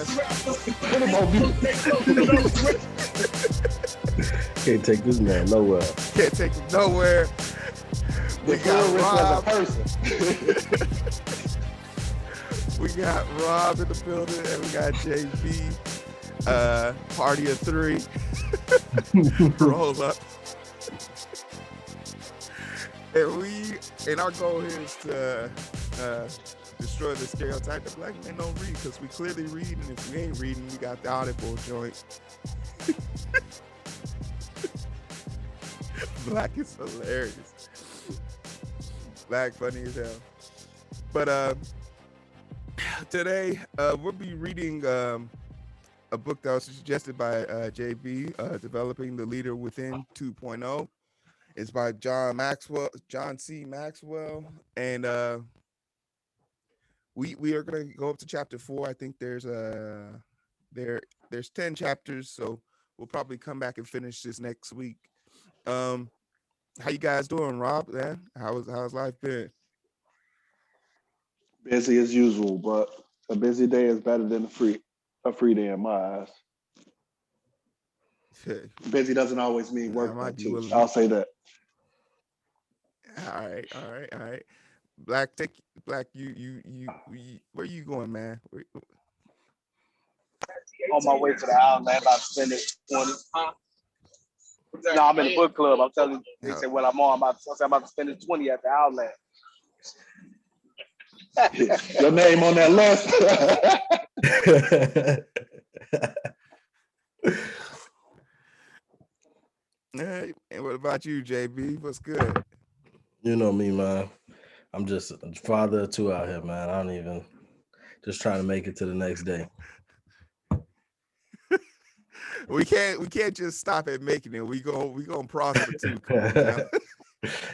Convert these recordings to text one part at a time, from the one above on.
Put him on mute. Can't take this man nowhere. Can't take him nowhere. We got Rob. We got Rob in the building, and we got JB. Party of three. Roll up. And our goal here is to destroy the stereotype that black men don't read, because we clearly read, and if we ain't reading, we got the Audible joint. Black is hilarious. Black funny as hell. But today we'll be reading a book that was suggested by JB, Developing the Leader Within 2.0. It's by John C. Maxwell, and we are going to go up to chapter 4. I think there's 10 chapters, so we'll probably come back and finish this next week. How you guys doing, Rob? Man, how's life been? Busy as usual, but a busy day is better than a free day in my eyes. Busy doesn't always mean work too. I'll say that. All right. Black, you where you going, man? On my way to the outlet, about to spend 20. No, I'm in the book club. I'm telling you, they said what I'm on. I'm about to spend 20 at the outlet. Your name on that list. Hey, and what about you, JB? What's good? You know me, man. I'm just a father of two out here, man. I don't even, just trying to make it to the next day. We can't just stop at making it. We gonna prostitute.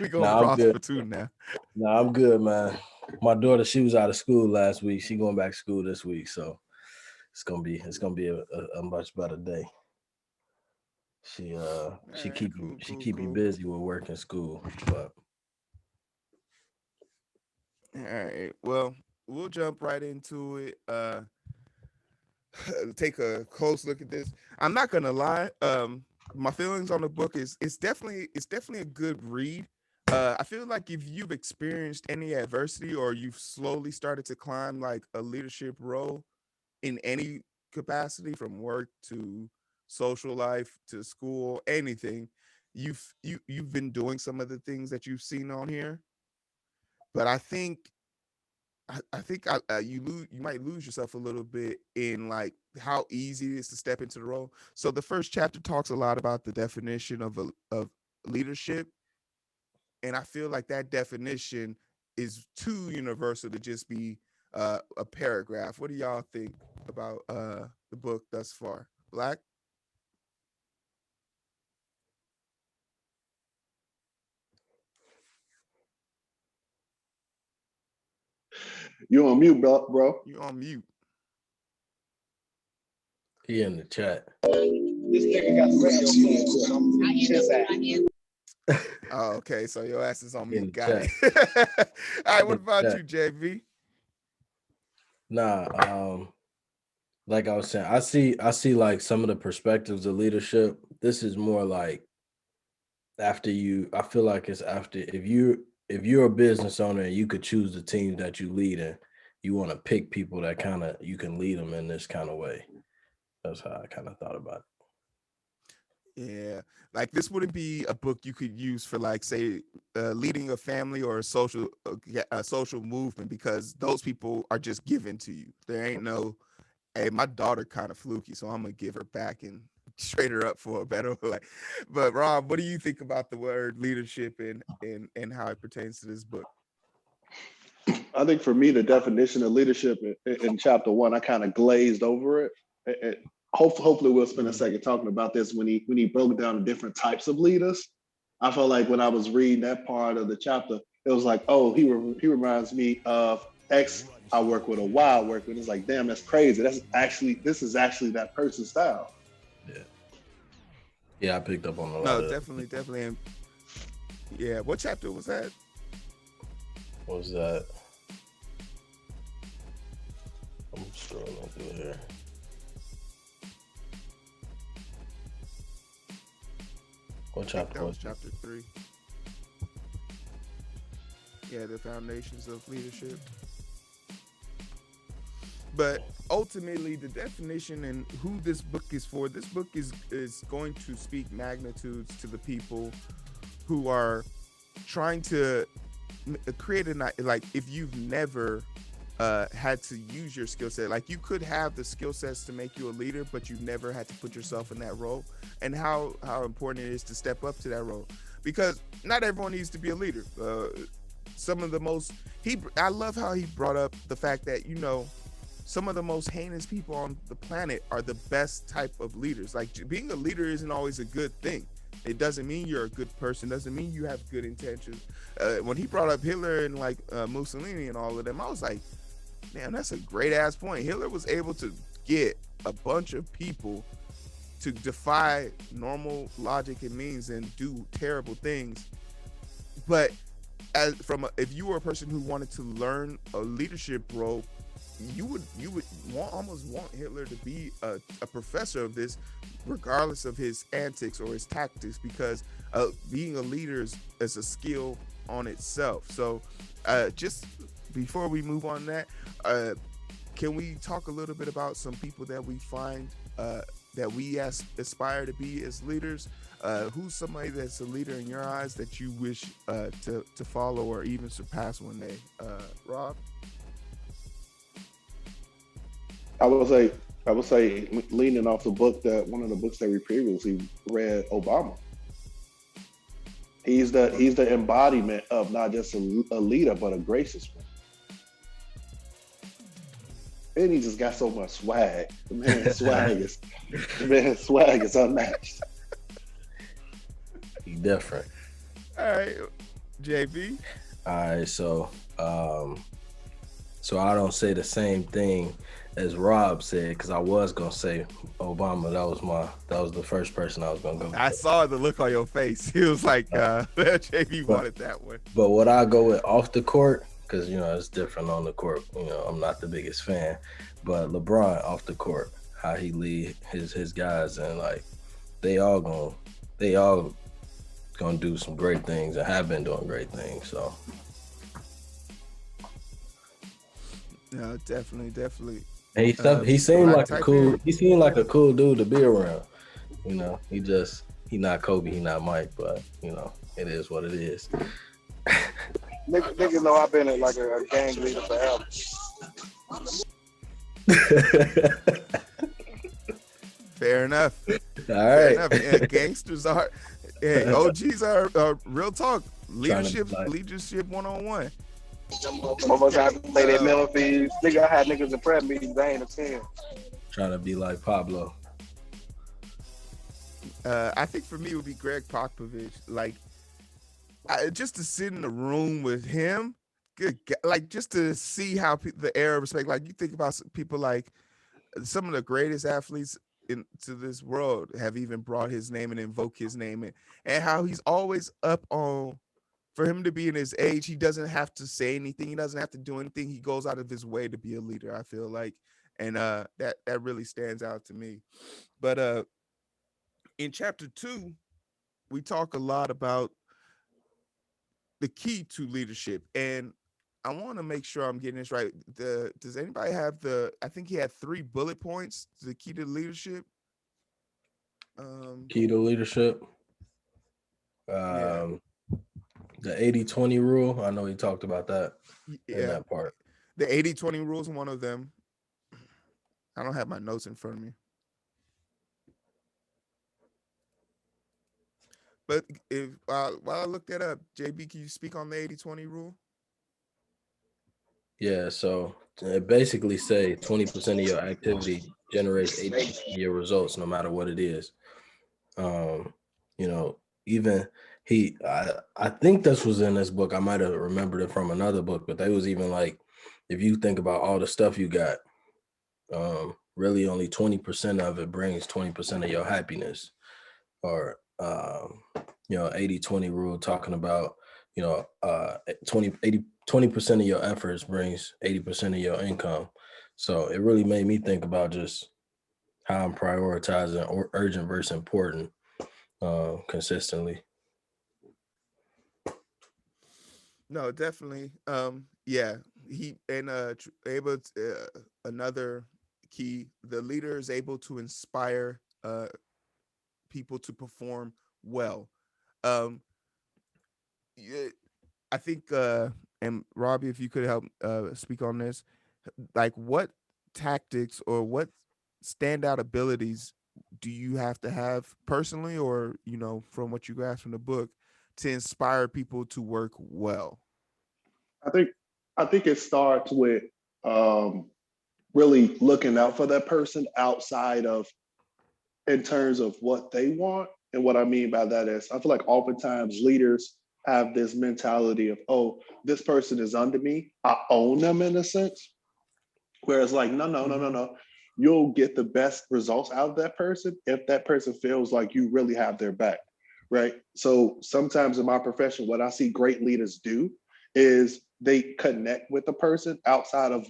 We gonna prostitute now. No, I'm good, man. My daughter, she was out of school last week. She going back to school this week, so it's gonna be a much better day. She keep me busy with work and school, but. All right. Well, we'll jump right into it. Take a close look at this. I'm not gonna lie. My feelings on the book is it's definitely a good read. I feel like if you've experienced any adversity or you've slowly started to climb like a leadership role in any capacity, from work to social life to school, anything, you've been doing some of the things that you've seen on here. But I think you might lose yourself a little bit in like how easy it is to step into the role. So the first chapter talks a lot about the definition of leadership, and I feel like that definition is too universal to just be a paragraph. What do y'all think about the book thus far? Black? You on mute, bro? You on mute? He in the chat. This nigga got the radio. Oh, okay. So your ass is on mute. Got it. All right. What about you, JV? Nah. Like I was saying, I see like some of the perspectives of leadership. This is more like I feel like it's after if you're a business owner and you could choose the teams that you lead in, you want to pick people that kind of you can lead them in this kind of way. That's how I kind of thought about it. Yeah, like this wouldn't be a book you could use for like say leading a family or a social movement, because those people are just given to you. There ain't no, hey, my daughter kind of fluky, so I'm gonna give her back and straighten her up for a better way. But Rob, what do you think about the word leadership and how it pertains to this book? I think for me, the definition of leadership in chapter 1, I kind of glazed over it. Hopefully we'll spend a second talking about this when he broke down the different types of leaders. I felt like when I was reading that part of the chapter, it was like, oh, he reminds me of X I work with or Y I work with. It's like, damn, that's crazy. This is actually that person's style. Yeah, I picked up on a lot. No, definitely. And yeah, what chapter was that? What was that? I'm scrolling through here. What I think chapter that was was chapter 3. Yeah, the foundations of leadership. But ultimately, the definition and who this book is for, this book is going to speak magnitudes to the people who are trying to create like, if you've never had to use your skill set, like you could have the skill sets to make you a leader, but you've never had to put yourself in that role, and how important it is to step up to that role, because not everyone needs to be a leader. Some of the most, I love how he brought up the fact that, you know, some of the most heinous people on the planet are the best type of leaders. Like, being a leader isn't always a good thing. It doesn't mean you're a good person, doesn't mean you have good intentions. When he brought up Hitler and like Mussolini and all of them, I was like, man, that's a great ass point. Hitler was able to get a bunch of people to defy normal logic and means and do terrible things. But if you were a person who wanted to learn a leadership role, you would almost want Hitler to be a professor of this, regardless of his antics or his tactics, because being a leader is a skill on itself. So just before we move on that, can we talk a little bit about some people that we find that we aspire to be as leaders? Who's somebody that's a leader in your eyes that you wish to follow or even surpass one day? Rob? I would say, leaning off one of the books that we previously read, Obama. He's the embodiment of not just a leader, but a gracious one. And he just got so much swag. The man's swag is unmatched. He different. All right, JB. All right, so I don't say the same thing as Rob said, because I was gonna say Obama. That was the first person I was gonna go. I saw the look on your face. He was like, JB wanted that one. But what I go with off the court, because you know it's different on the court. You know, I'm not the biggest fan, but LeBron off the court, how he lead his guys, and like they all gonna do some great things and have been doing great things. So no, definitely. And he seemed like a cool dude to be around. You know, he not Kobe, he not Mike, but you know, it is what it is. Niggas know I've been like a gang leader forever. Fair enough. All Fair right. enough. Yeah, gangsters are, OGs are real talk. Leadership 101. Motherfuckers have to play their middle fees. Nigga, I had niggas in prep meetings, I ain't attend. Trying to be like Pablo. I think for me it would be Greg Popovich. Like, just to sit in the room with him, like just to see how the air of respect. Like, you think about people like some of the greatest athletes into this world have even brought his name and invoked his name, and how he's always up on. For him to be in his age, he doesn't have to say anything. He doesn't have to do anything. He goes out of his way to be a leader, I feel like. And that really stands out to me. But in chapter 2, we talk a lot about the key to leadership. And I want to make sure I'm getting this right. Does anybody have I think he had 3 bullet points, the key to leadership. Key to leadership. Yeah. The 80-20 rule. I know he talked about that in that part. The 80-20 rule is one of them. I don't have my notes in front of me. But while I look that up, JB, can you speak on the 80-20 rule? Yeah, so it basically say 20% of your activity generates 80% of your results, no matter what it is. You know, even I think this was in this book. I might have remembered it from another book, but they was even like, if you think about all the stuff you got, really only 20% of it brings 20% of your happiness. Or you know, 80-20 rule, talking about, you know, 20% of your efforts brings 80% of your income. So it really made me think about just how I'm prioritizing urgent versus important. consistently. No, definitely. Yeah, he and another key. The leader is able to inspire people to perform well. Um, yeah, I think, and Robbie, if you could help speak on this, like what tactics or what standout abilities do you have to have personally, or from what you grasp from the book, to inspire people to work well? I think I think it starts with um, really looking out for that person outside of in terms of what they want. And what I mean by that is, I feel like oftentimes leaders have this mentality of, oh, this person is under me. I own them in a sense. Whereas, like, no, no, no, no, Mm-hmm. no. You'll get the best results out of that person if that person feels like you really have their back, right? So sometimes in my profession, what I see great leaders do is they connect with the person outside of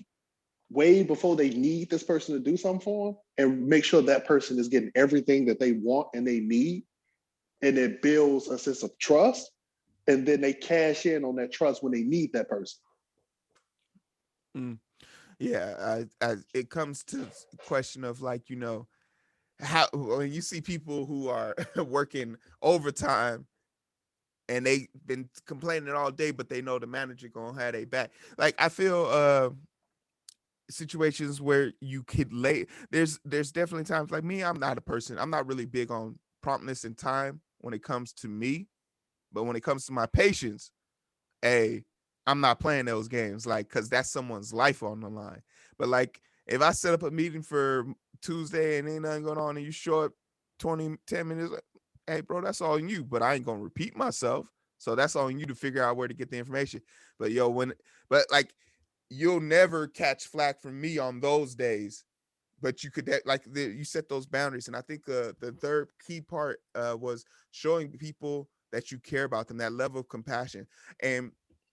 way before they need this person to do something for them and make sure that person is getting everything that they want and they need. And it builds a sense of trust. And then they cash in on that trust when they need that person. Mm. Yeah, it comes to question of, like, how when you see people who are working overtime and they been complaining all day, but they know the manager gonna have their back. Like, I feel situations where you could lay there's definitely times, like me, I'm not really big on promptness and time when it comes to me, but when it comes to my patients, hey, I'm not playing those games, like, because that's someone's life on the line. But like, if I set up a meeting for Tuesday and ain't nothing going on and you show up 10 minutes, like, hey, bro, that's all on you. But I ain't gonna repeat myself. So that's on you to figure out where to get the information. But but like, you'll never catch flack from me on those days. But you could, you set those boundaries. And I think the third key part was showing people that you care about them, that level of compassion. And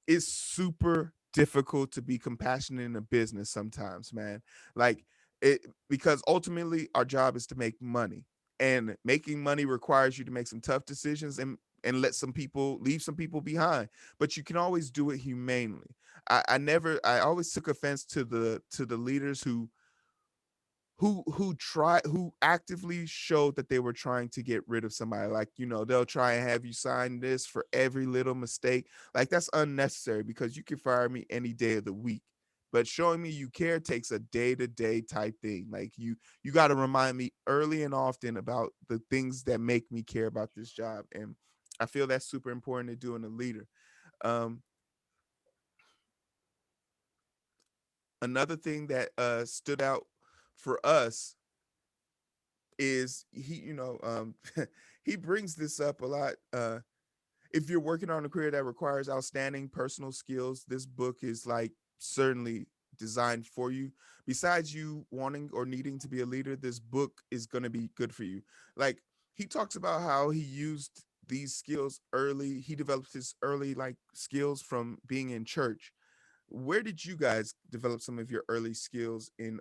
it's super difficult to be compassionate in a business sometimes, man. Like, it, because ultimately our job is to make money, and making money requires you to make some tough decisions and leave some people behind. But you can always do it humanely. I always took offense to the leaders who actively showed that they were trying to get rid of somebody. Like, they'll try and have you sign this for every little mistake. Like, that's unnecessary, because you can fire me any day of the week. But showing me you care takes a day-to-day type thing. Like, you got to remind me early and often about the things that make me care about this job. And I feel that's super important to do in a leader. um Another thing that stood out for us is he brings this up a lot. If you're working on a career that requires outstanding personal skills, this book is, like, certainly designed for you. Besides you wanting or needing to be a leader, this book is going to be good for you. Like, he talks about how he used these skills early. He developed his early, like, skills from being in church. Where did you guys develop some of your early skills in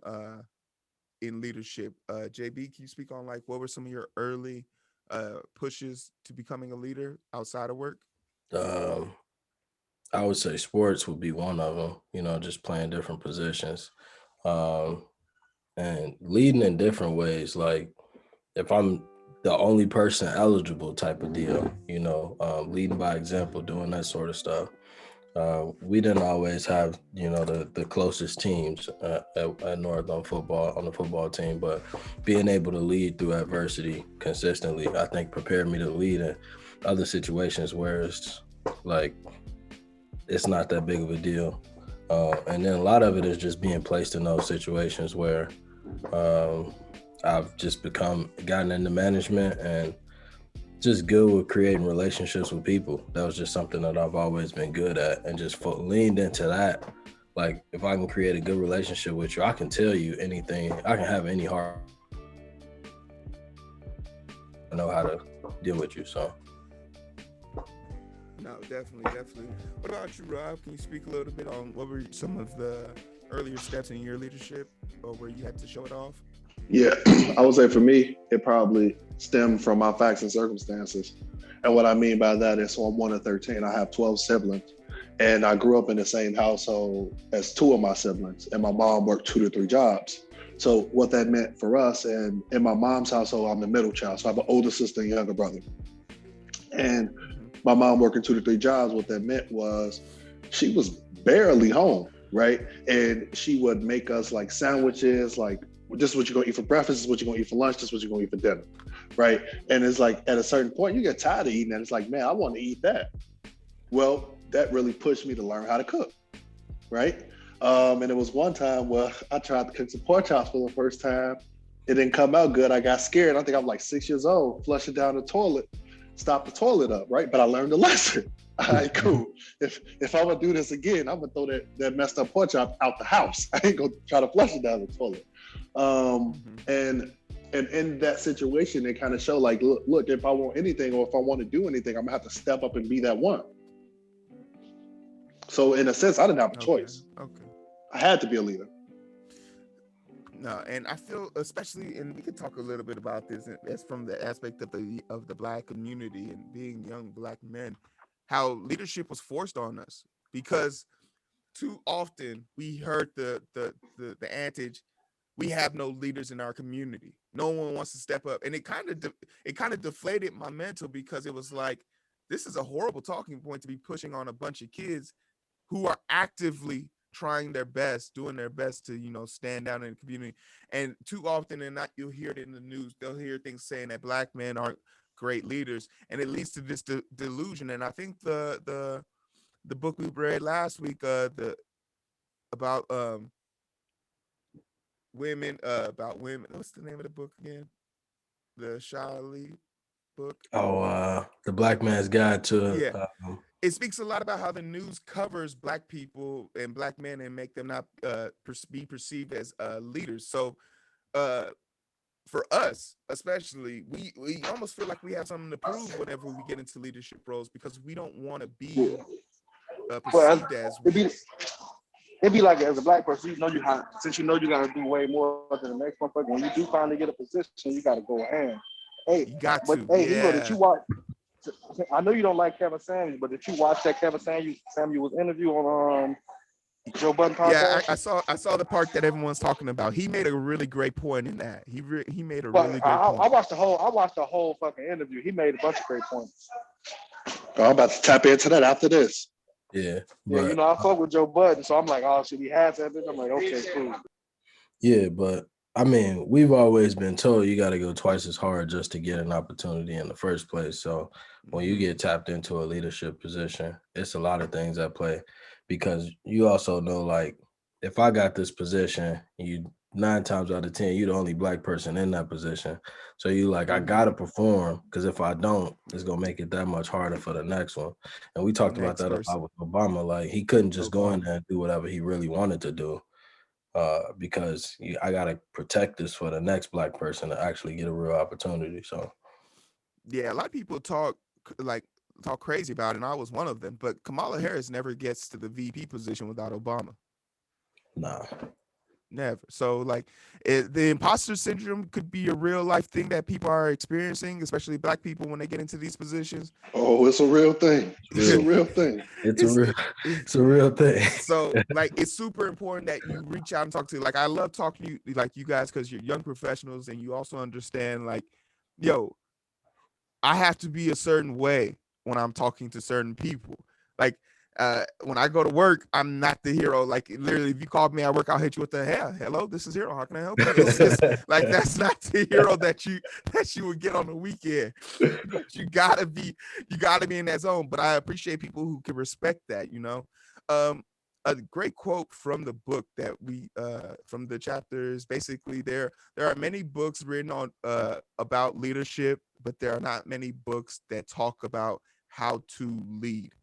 leadership? JB, can you speak on, like, what were some of your early pushes to becoming a leader outside of work? Um, I would say sports would be one of them. Just playing different positions, um, and leading in different ways. Like, if I'm the only person eligible, type of deal. Leading by example, doing that sort of stuff. We didn't always have, the closest teams at North on the football team, but being able to lead through adversity consistently, I think, prepared me to lead in other situations where it's like it's not that big of a deal. And then a lot of it is just being placed in those situations where I've just gotten into management and just good with creating relationships with people. That was just something that I've always been good at, and just leaned into that. Like, if I can create a good relationship with you, I can tell you anything. I can have any heart. I know how to deal with you. So No, definitely. What about you, Rob? Can you speak a little bit on what were some of the earlier steps in your leadership, or where you had to show it off? Yeah, I would say for me, it probably stemmed from my facts and circumstances. And what I mean by that is, so I'm one of 13. I have 12 siblings. And I grew up in the same household as two of my siblings. And my mom worked 2 to 3 jobs. So what that meant for us, and in my mom's household, I'm the middle child. So I have an older sister and younger brother. And my mom working 2 to 3 jobs, what that meant was she was barely home, right? And she would make us like sandwiches, like, this is what you're gonna eat for breakfast, this is what you're gonna eat for lunch, this is what you're gonna eat for dinner, right? And it's like at a certain point, you get tired of eating that. It's like, man, I want to eat that. Well, that really pushed me to learn how to cook, right? And it was one time where I tried to cook some pork chops for the first time. It didn't come out good. I got scared. I think I'm like 6 years old, flush it down the toilet, stop the toilet up, right? But I learned a lesson. All right, cool. If I'm gonna do this again, I'm gonna throw that messed up pork chop out the house. I ain't gonna try to flush it down the toilet. And in that situation, they kind of show like, look, if I want anything or if I want to do anything, I'm gonna have to step up and be that one. So in a sense, I didn't have a choice. Okay. I had to be a leader. No, and I feel especially, and we could talk a little bit about this, and that's from the aspect of the Black community and being young Black men, how leadership was forced on us because too often we heard the adage, we have no leaders in our community. No one wants to step up, and it kind of deflated my mental because it was like, this is a horrible talking point to be pushing on a bunch of kids who are actively trying their best, doing their best to, stand out in the community. And too often and not, you'll hear it in the news, they'll hear things saying that Black men aren't great leaders, and it leads to this delusion. And I think the book we read last week, about women, what's the name of the book again? The Shali book. The Black Man's Guide to Yeah. It speaks a lot about how the news covers Black people and Black men and make them not be perceived as leaders. So for us, especially, we almost feel like we have something to prove whenever we get into leadership roles because we don't want to be perceived as weak. It'd be like, as a Black person, since you know you gotta do way more than the next motherfucker. When you do finally get a position, you gotta go hand. Hey, You got but to, hey, yeah. Heero, did you watch? I know you don't like Kevin Samuels, but did you watch that Kevin Samuels interview on Joe Budden podcast? Yeah, I saw the part that everyone's talking about. He made a really great point in that. He made a really great point. I watched the whole fucking interview. He made a bunch of great points. I'm about to tap into that after this. Yeah, but, I fuck with Joe Budden, so I'm like, oh shit, he has that. I'm like, okay, cool. Yeah, but I mean, we've always been told you got to go twice as hard just to get an opportunity in the first place. So when you get tapped into a leadership position, it's a lot of things at play because you also know, like, if I got this position, 9 times out of 10, you're the only Black person in that position. So you like, I got to perform because if I don't, it's going to make it that much harder for the next one. And we talked about that a lot with Obama. Like, he couldn't just go in there and do whatever he really wanted to do. Because I gotta protect this for the next Black person to actually get a real opportunity. So, yeah, a lot of people talk crazy about it, and I was one of them. But Kamala Harris never gets to the VP position without Obama. Nah, never. So, like, the imposter syndrome could be a real life thing that people are experiencing, especially Black people when they get into these positions. Oh, it's a real thing. It's a real thing. It's a real thing. So, like, it's super important that you reach out and talk to. Like, I love talking to you, like you guys, because you're young professionals and you also understand, like, yo, I have to be a certain way when I'm talking to certain people. Like, when I go to work, I'm not the hero. Like, literally, if you called me at work, I'll hit you with the, hey, hello, this is Heero. How can I help you? It's just like, that's not the hero that you would get on the weekend. But you gotta be in that zone. But I appreciate people who can respect that. A great quote from the book that we from the chapters. Basically, there are many books written on about leadership, but there are not many books that talk about how to lead.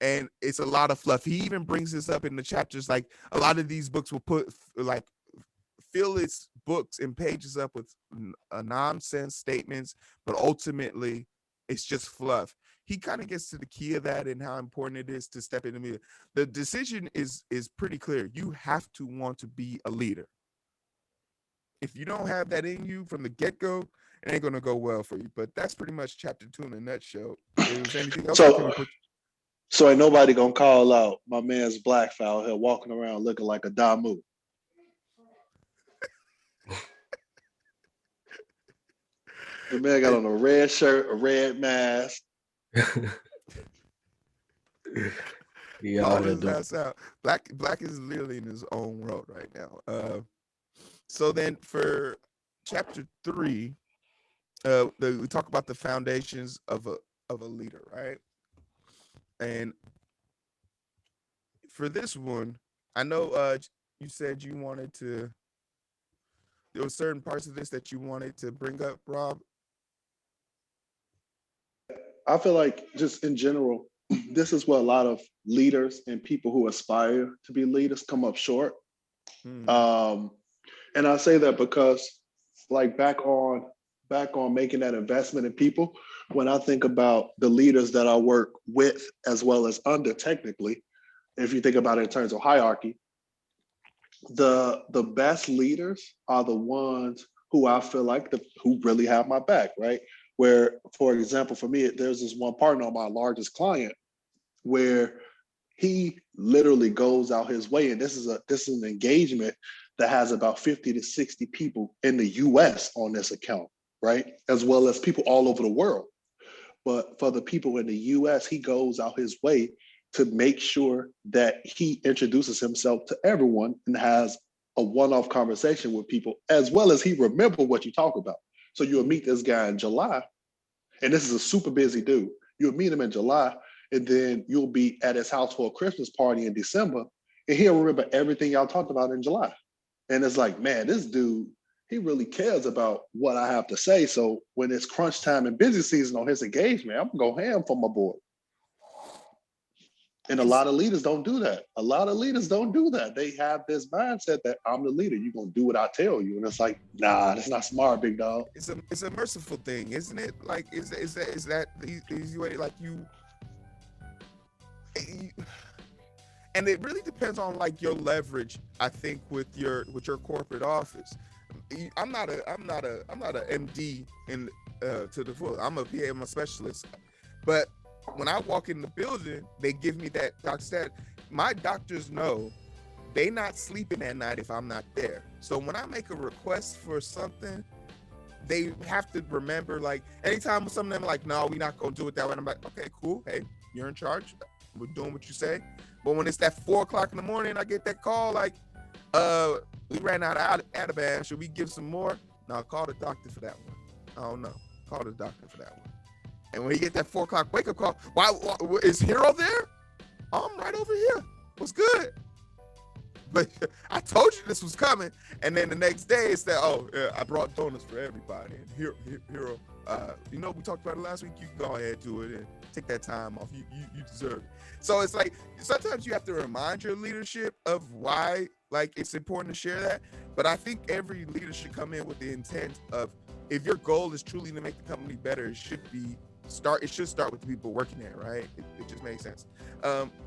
And it's a lot of fluff. He even brings this up in the chapters. Like, a lot of these books will fill its books and pages up with nonsense statements, but ultimately it's just fluff. He kind of gets to the key of that and how important it is to step in the middle. The decision is pretty clear. You have to want to be a leader. if you don't have that in you from the get-go, it ain't gonna go well for you. But that's pretty much chapter 2 in a nutshell. If there's anything else, can we So, put? so ain't nobody gonna call out my man's black foul here walking around looking like a Damu. The man got on a red shirt, a red mask. Yeah, Call out here his doing. ass out. Black is literally in his own world right now. So then for chapter 3, we talk about the foundations of a leader, right? And for this one, I know you said you wanted to. There were certain parts of this that you wanted to bring up, Rob. I feel like just in general, this is where a lot of leaders and people who aspire to be leaders come up short. Hmm. Um, and I say that because, like back on making that investment in people, when I think about the leaders that I work with as well as under, technically, if you think about it in terms of hierarchy, the best leaders are the ones who I feel like who really have my back, right? Where, for example, for me, there's this one partner on my largest client where he literally goes out his way, and this is an engagement that has about 50 to 60 people in the US on this account, right? As well as people all over the world. But for the people in the US, he goes out his way to make sure that he introduces himself to everyone and has a one-off conversation with people, as well as he remember what you talk about. So you'll meet this guy in July, and this is a super busy dude. You'll meet him in July, and then you'll be at his house for a Christmas party in December, and he'll remember everything y'all talked about in July. And it's like, man, this dude, he really cares about what I have to say. So when it's crunch time and busy season on his engagement, I'm gonna go ham for my boy. And a It's lot of leaders don't do that. A lot of leaders don't do that. They have this mindset that I'm the leader. You're gonna do what I tell you. And it's like, nah, that's not smart, big dog. it's a merciful thing, isn't it? Like, is that the easy way? Like you, and it really depends on like your leverage. I think with your corporate office. I'm not a MD in to the full. I'm a PA. I'm a specialist. But when I walk in the building, they give me that doc stat. My doctors know they not sleeping at night if I'm not there. So when I make a request for something, they have to remember, like, anytime some of them are like, no, we're not gonna do it that way. And I'm like, okay, cool. Hey, you're in charge. We're doing what you say. But when it's that 4 o'clock in the morning, I get that call like, we ran out of Ativan. Should we give some more? No, call the doctor for that one. I don't know. Call the doctor for that one. And when you get that 4 o'clock wake up call, why is Heero there? Oh, I'm right over here. What's good? But I told you this was coming. And then the next day it's that, oh, yeah, I brought donuts for everybody. And Heero, we talked about it last week. You can go ahead and do it and take that time off. You deserve it. So it's like sometimes you have to remind your leadership of why, like, it's important to share that. But I think every leader should come in with the intent of, if your goal is truly to make the company better, it should start with the people working there, right? It just makes sense.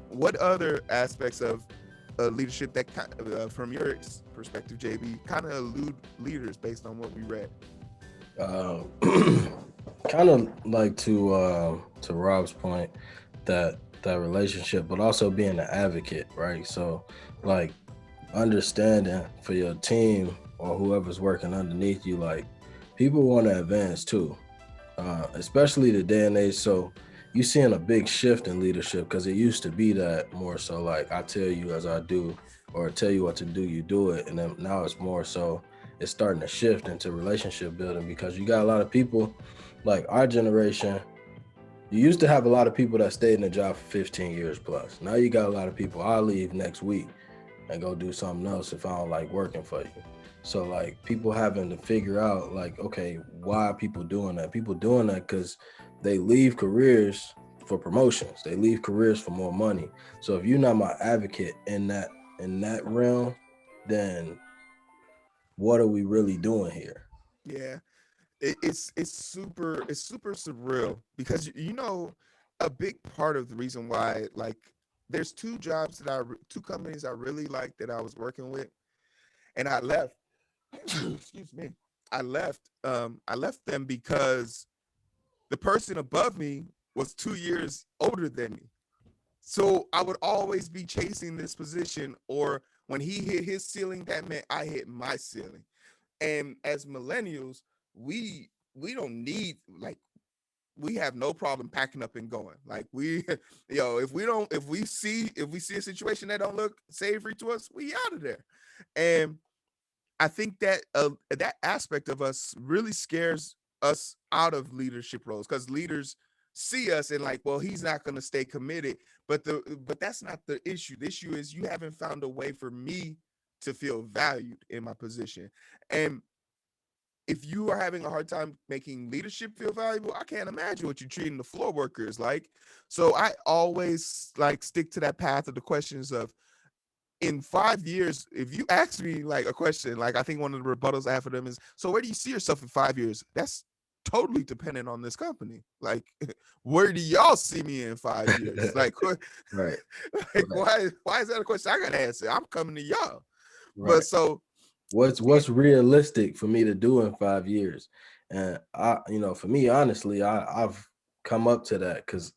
What other aspects of leadership that from your perspective, JB, kind of elude leaders based on what we read? Kind of like to Rob's point, that relationship, but also being an advocate, right? So like understanding for your team or whoever's working underneath you, like people want to advance too, especially the day and age. So you seeing a big shift in leadership, because it used to be that more so like I tell you as I do, or tell you what to do, you do it. And then now it's more so it's starting to shift into relationship building, because you got a lot of people like our generation. You used to have a lot of people that stayed in the job for 15 years plus. Now you got a lot of people, I'll leave next week and go do something else if I don't like working for you. So like people having to figure out like, okay, why are people doing that? People doing that because they leave careers for promotions. They leave careers for more money. So if you're not my advocate in that realm, then what are we really doing here? Yeah, it's super surreal, because a big part of the reason why, like, there's two companies I really like that I was working with, and I left excuse me, I left them because the person above me was 2 years older than me. So I would always be chasing this position, or when he hit his ceiling, that meant I hit my ceiling. And as millennials, we don't need, like, we have no problem packing up and going. Like, we, if we see a situation that don't look savory to us, we out of there. And I think that that aspect of us really scares us out of leadership roles, because leaders see us and like, well, he's not going to stay committed. But that's not the issue. The issue is you haven't found a way for me to feel valued in my position. And if you are having a hard time making leadership feel valuable, I can't imagine what you're treating the floor workers like. So I always like stick to that path of the questions of, in 5 years, if you ask me like a question, like I think one of the rebuttals I have for them is, so where do you see yourself in 5 years? That's totally dependent on this company. Like, where do y'all see me in 5 years? Like, Right. like why is that a question I gotta answer? I'm coming to y'all. Right. But so what's realistic for me to do in 5 years? And for me, honestly, I've come up to that because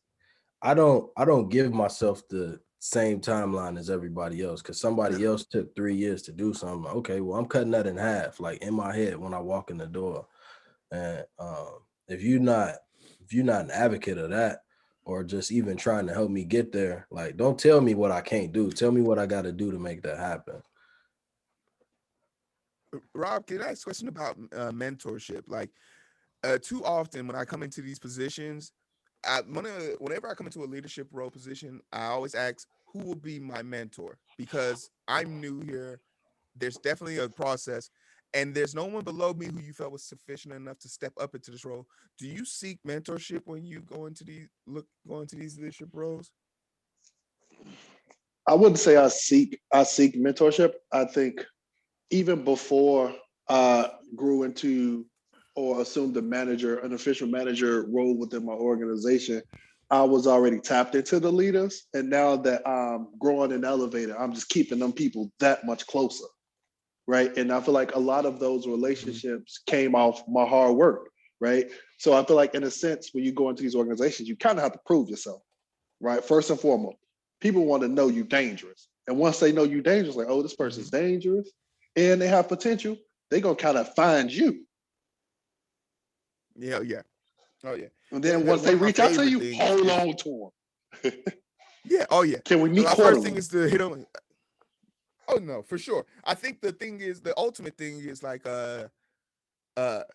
I don't give myself the same timeline as everybody else, because somebody else took 3 years to do something. Okay, well, I'm cutting that in half, like in my head when I walk in the door. And if you're not an advocate of that, or just even trying to help me get there, like, don't tell me what I can't do. Tell me what I got to do to make that happen. Rob, can I ask a question about mentorship? Like, too often when I come into these positions, whenever I come into a leadership role position, I always ask, who will be my mentor? Because I'm new here. There's definitely a process, and there's no one below me who you felt was sufficient enough to step up into this role. Do you seek mentorship when you go into these leadership roles? I wouldn't say I seek mentorship. I think even before I grew into or assumed an official manager role within my organization, I was already tapped into the leaders. And now that I'm growing and elevated, I'm just keeping them people that much closer. Right. And I feel like a lot of those relationships came off my hard work. Right. So I feel like, in a sense, when you go into these organizations, you kind of have to prove yourself. Right. First and foremost, people want to know you're dangerous. And once they know you're dangerous, like, oh, this person's dangerous and they have potential, they're going to kind of find you. Yeah. Oh, yeah. And then once they reach out to you, hold on to them. Yeah. Oh, yeah. Can we meet my quarterly? first thing is to hit them. Oh, no, for sure. I think the ultimate thing is like, and to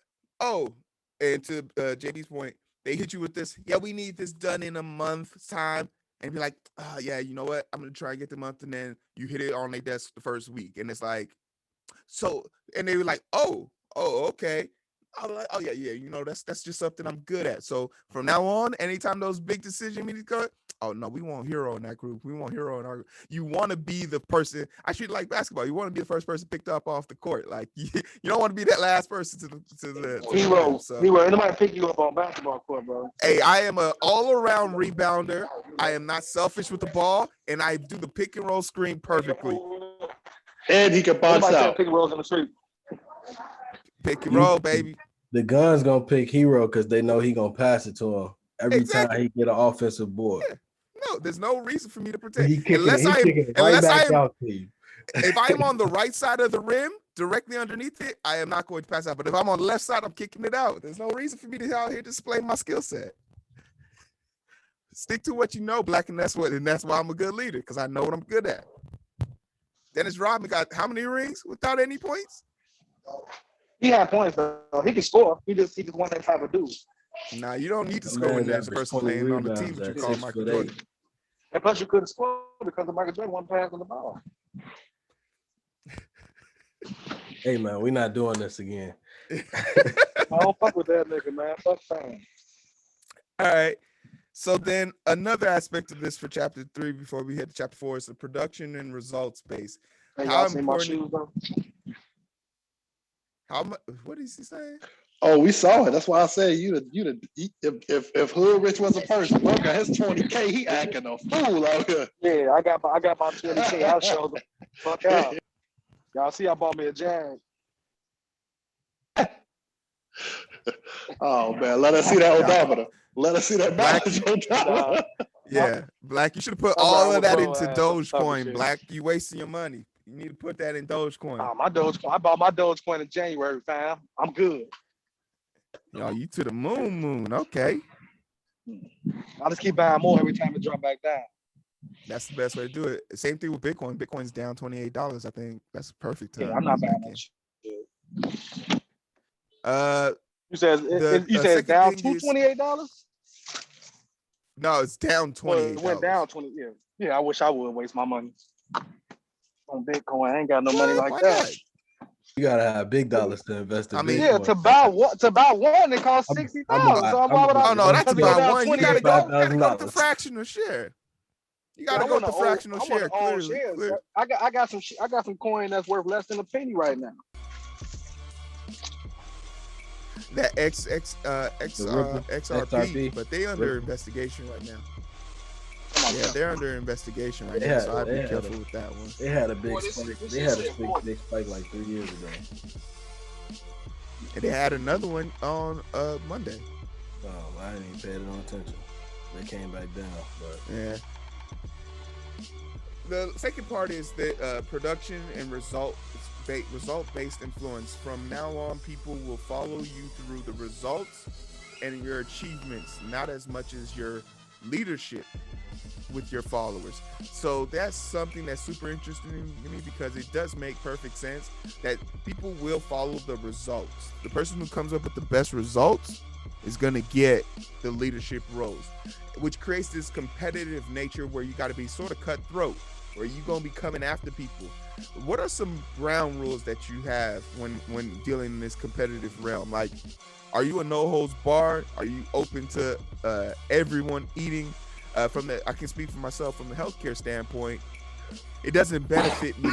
JB's point, they hit you with this, yeah, we need this done in a month's time. And be like, yeah, you know what? I'm going to try and get the month. And then you hit it on their desk the first week. And it's like, so, and they were like, oh, okay. I'm like, oh yeah, that's just something I'm good at. So from now on, anytime those big decision meetings go, oh no, we want Heero in that group. We want Heero in our group. You want to be the person. I treat it like basketball. You want to be the first person picked up off the court. Like, you don't want to be that last person to the Heero. So, Heero, anybody pick you up on basketball court, bro? Hey, I am an all-around rebounder. I am not selfish with the ball, and I do the pick and roll screen perfectly. And he can box out. Pick and rolls in the street. Pick and roll, baby. The gun's gonna pick Heero because they know he gonna pass it to him every time he get an offensive board. Yeah. No, there's no reason for me to protect. If I am on the right side of the rim, directly underneath it, I am not going to pass out. But if I'm on the left side, I'm kicking it out. There's no reason for me to out here display my skill set. Stick to what you know, Black, and that's why I'm a good leader, because I know what I'm good at. Dennis Rodman got how many rings without any points? He had points, though. He can score. He just want that type of dude. Nah, you don't need to score when there's a person playing on the team that you call Michael Jordan. And plus, you couldn't score because of Michael Jordan wasn't passing the ball. Hey, man, we're not doing this again. I don't fuck with that nigga, man. Fuck fame. All right. So then another aspect of this for chapter 3 before we hit to chapter 4 is the production and results base. Hey, y'all seen my shoes, though? How much? What is he saying? Oh, we saw it. That's why I said if Hood Rich was a person, look at his 20K, he acting a fool out here. Yeah, I got my 20K. I'll show them. Fuck out. Y'all see, I bought me a Jag. Oh man, let us see that odometer. Let us see that Black, balance odometer. Yeah, Black, you should have put I'm all riding of that with into bro ass on Dogecoin. shit. Black, you wasting your money. You need to put that in Dogecoin. My Dogecoin. I bought my Dogecoin in January, fam. I'm good. Yo, you to the moon. Okay. I just keep buying more every time it drop back down. That's the best way to do it. Same thing with Bitcoin. Bitcoin's down $28. I think that's perfect time. Yeah, I'm not buying back that shit. in. You said you said it's down to $28? No, it's down $28. It went down 20. Yeah. Yeah, I wish I would waste my money on Bitcoin. I ain't got no money like Why that. not? You gotta have big dollars to invest in I mean, Bitcoin. Yeah, to buy one, it costs I'm 60,000. So why I'm would I? Oh no, that's because to it go buy down one. You 28 gotta go with the $5,000. fractional share. You gotta I go with want the fractional share. I want Clearly, shares. clear. I got some coin that's worth less than a penny right now. That Ripple, XRP, XRP, but they under Ripple. investigation right now. Come on, Yeah, man. they're under investigation right They now, had- so I'd they be had careful a- with that one. They had a big Boy, this spike. shit They had a shit big spike like 3 years ago. And they had another one on Monday. Oh, I didn't even pay it no attention. They came back down, but Yeah. The second part is that production and result-based influence. From now on, people will follow you through the results and your achievements, not as much as your leadership with your followers. So that's something that's super interesting to me because it does make perfect sense that people will follow the results. The person who comes up with the best results is going to get the leadership roles, which creates this competitive nature where you got to be sort of cutthroat, where you're going to be coming after people. What are some ground rules that you have when dealing in this competitive realm? Like, are you a no holds barred? Are you open to everyone eating? I can speak for myself from the healthcare standpoint. It doesn't benefit me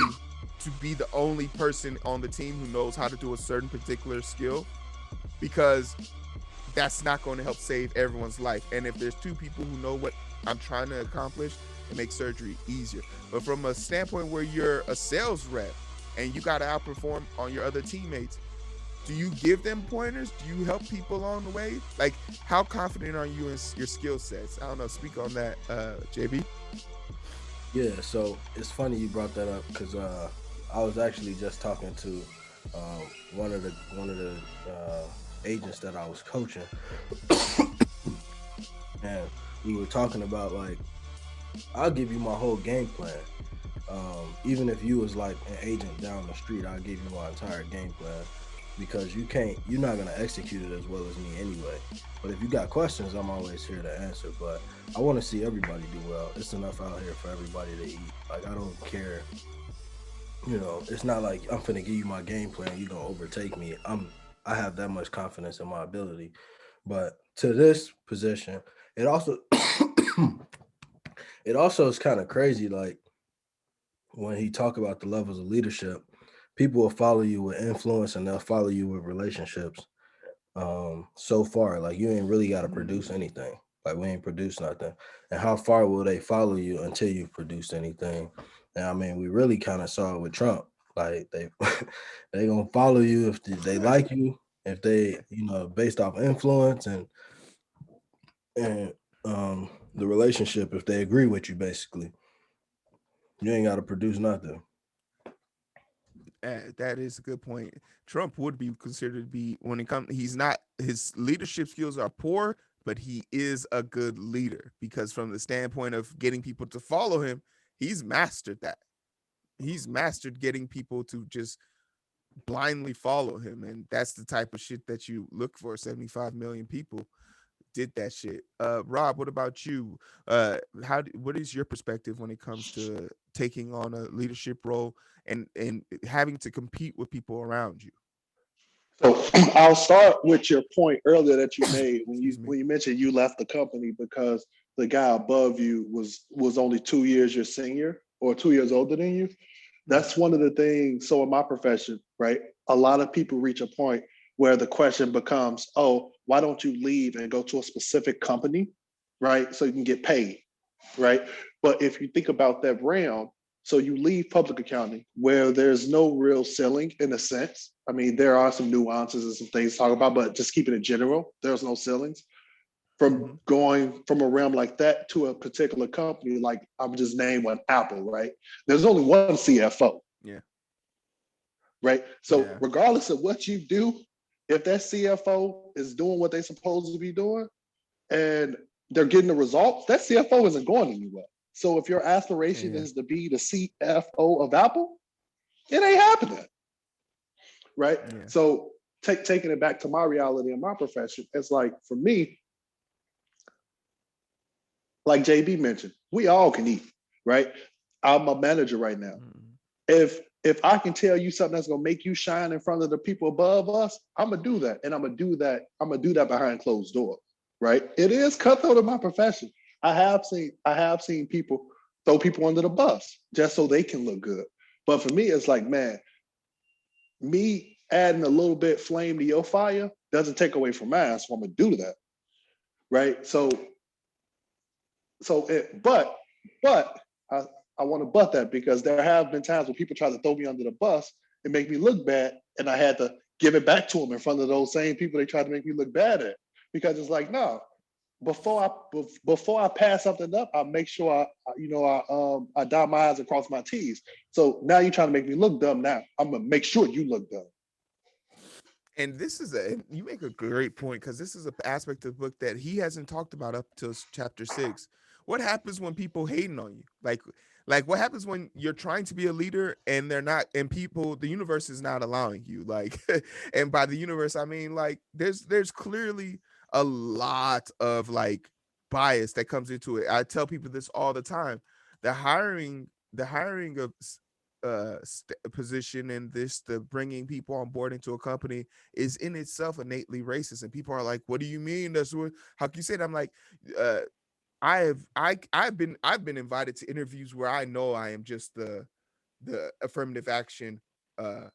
to be the only person on the team who knows how to do a certain particular skill, because that's not going to help save everyone's life. And if there's two people who know what I'm trying to accomplish, it makes surgery easier. But from a standpoint where you're a sales rep and you got to outperform on your other teammates, do you give them pointers? Do you help people along the way? Like, how confident are you in your skill sets? I don't know. Speak on that, JB. yeah. So it's funny you brought that up because I was actually just talking to one of the agents that I was coaching, and we were talking about, like, I'll give you my whole game plan. Even if you was like an agent down the street, I'll give you my entire game plan, because you're not gonna execute it as well as me anyway. But if you got questions, I'm always here to answer. But I want to see everybody do well. It's enough out here for everybody to eat. Like, I don't care. You know, it's not like I'm finna give you my game plan, you gonna overtake me. I have that much confidence in my ability. But to this position, it also is kind of crazy. Like, when he talk about the levels of leadership, people will follow you with influence and they'll follow you with relationships. So far, like, you ain't really got to produce anything. Like, we ain't produced nothing. And how far will they follow you until you've produced anything? And I mean, we really kind of saw it with Trump. Like, they gonna follow you if they like you, if they, based off influence and the relationship, if they agree with you, basically. You ain't got to produce nothing. That is a good point. Trump would be considered to be, when it comes, his leadership skills are poor, but he is a good leader, because from the standpoint of getting people to follow him, he's mastered that. He's mastered getting people to just blindly follow him. And that's the type of shit that you look for. 75 million people did that shit. Rob, what about you? What is your perspective when it comes to taking on a leadership role and having to compete with people around you? So I'll start with your point earlier that you made when Excuse me. you mentioned you left the company because the guy above you was only 2 years your senior or 2 years older than you. That's one of the things. So in my profession, right, a lot of people reach a point where the question becomes, oh, why don't you leave and go to a specific company, right, so you can get paid, right? But if you think about that realm, So you leave public accounting where there's no real ceiling in a sense. I mean, there are some nuances and some things to talk about, but just keeping it general, there's no ceilings. From going from a realm like that to a particular company, like I'm just name one, Apple, right? There's only one CFO. Yeah. Right. So Yeah. regardless of what you do, if that CFO is doing what they're supposed to be doing and they're getting the results, that CFO isn't going anywhere. So if your aspiration is to be the CFO of Apple, it ain't happening. Right. Yeah. So taking it back to my reality and my profession, it's like for me, like JB mentioned, we all can eat, right? I'm a manager right now. If I can tell you something that's gonna make you shine in front of the people above us, I'm gonna do that. And I'm gonna do that behind closed doors, right? It is cutthroat in my profession. I have seen people throw people under the bus just so they can look good. But for me, it's like, man, me adding a little bit flame to your fire doesn't take away from mine, so I'm gonna do that. Right. But I want to butt that because there have been times when people try to throw me under the bus and make me look bad, and I had to give it back to them in front of those same people they tried to make me look bad at. Because it's like, no, before I pass something up, I make sure I dot my I's and cross my T's. So now you're trying to make me look dumb. Now I'm gonna make sure you look dumb. And you make a great point, because this is an aspect of the book that he hasn't talked about up till chapter 6. What happens when people hating on you? Like what happens when you're trying to be a leader and they're not, and the universe is not allowing you, like, and by the universe, I mean, like, there's clearly a lot of like bias that comes into it. I tell people this all the time. The hiring of position and the bringing people on board into a company is in itself innately racist, and people are like, what do you mean? How can you say that? I'm like, I've been invited to interviews where I know I am just the affirmative action hire.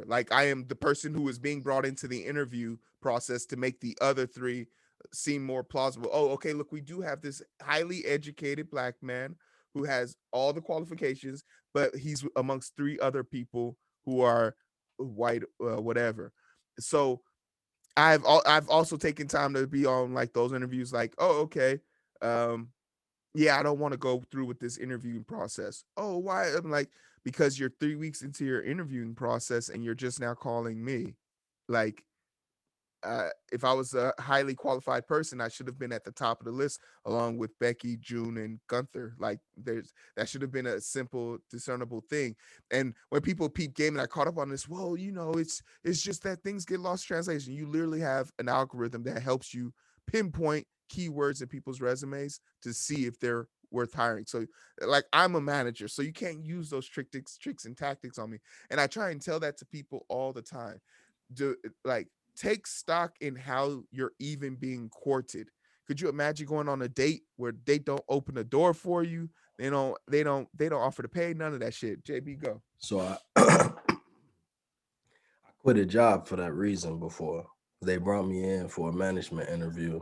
Like, I am the person who is being brought into the interview process to make the other three seem more plausible. Oh, okay, look, we do have this highly educated Black man who has all the qualifications, but he's amongst three other people who are white, whatever. So I've also taken time to be on like those interviews, like, oh, okay, yeah, I don't want to go through with this interviewing process. Oh, why? I'm like, because you're 3 weeks into your interviewing process and you're just now calling me. Like, if I was a highly qualified person, I should have been at the top of the list along with Becky, June, and Gunther. Like, that should have been a simple, discernible thing. And when people peep game, and I caught up on this, well, it's just that things get lost translation. You literally have an algorithm that helps you pinpoint keywords in people's resumes to see if they're worth hiring. So, like, I'm a manager, so you can't use those tricks and tactics on me. And I try and tell that to people all the time. Take stock in how you're even being courted. Could you imagine going on a date where they don't open the door for you? They don't offer to pay, none of that shit. JB, go. So I quit a job for that reason before. They brought me in for a management interview,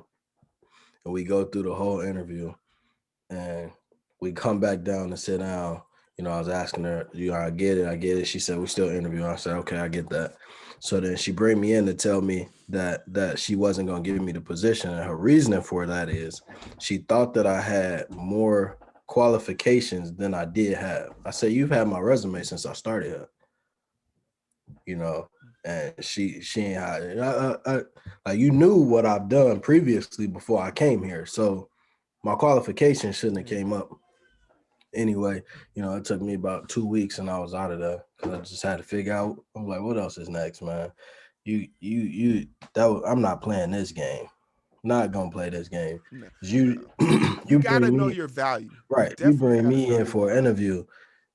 and we go through the whole interview, and we come back down and sit down. I was asking her, I get it. She said, we still interviewing. I said, okay, I get that. So then she bring me in to tell me that she wasn't going to give me the position. And her reasoning for that is she thought that I had more qualifications than I did have. I said, you've had my resume since I started here. And she ain't had like, you knew what I've done previously before I came here. So my qualifications shouldn't have came up. Anyway, it took me about 2 weeks and I was out of there because I just had to figure out. I'm like, what else is next, man? I'm not playing this game. Not gonna play this game. No. You gotta know your value, right? You bring me in for an interview,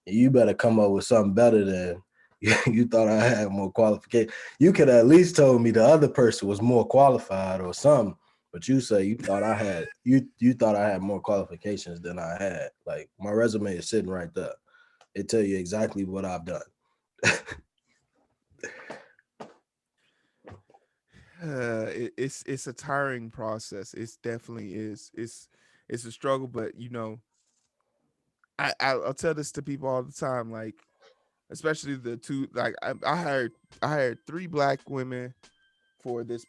and you better come up with something better than you thought I had more qualification. You could at least told me the other person was more qualified or something. But you say you thought I had you thought I had more qualifications than I had. Like, my resume is sitting right there. It tell you exactly what I've done. It's a tiring process. It definitely is. It's a struggle, but I'll tell this to people all the time, like especially the two. Like I hired 3 black women for the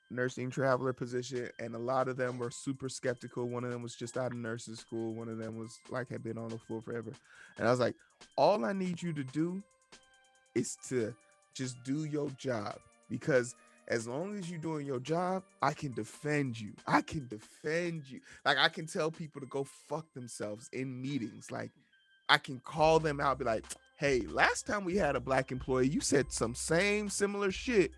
nursing traveler position, and a lot of them were super skeptical. One of them was just out of nursing school. One of them was like had been on the floor forever, and I was like, all I need you to do is to just do your job, because as long as you're doing your job, I can defend you. Like I can tell people to go fuck themselves in meetings. Like I can call them out, be like, hey, last time we had a black employee, you said some similar shit,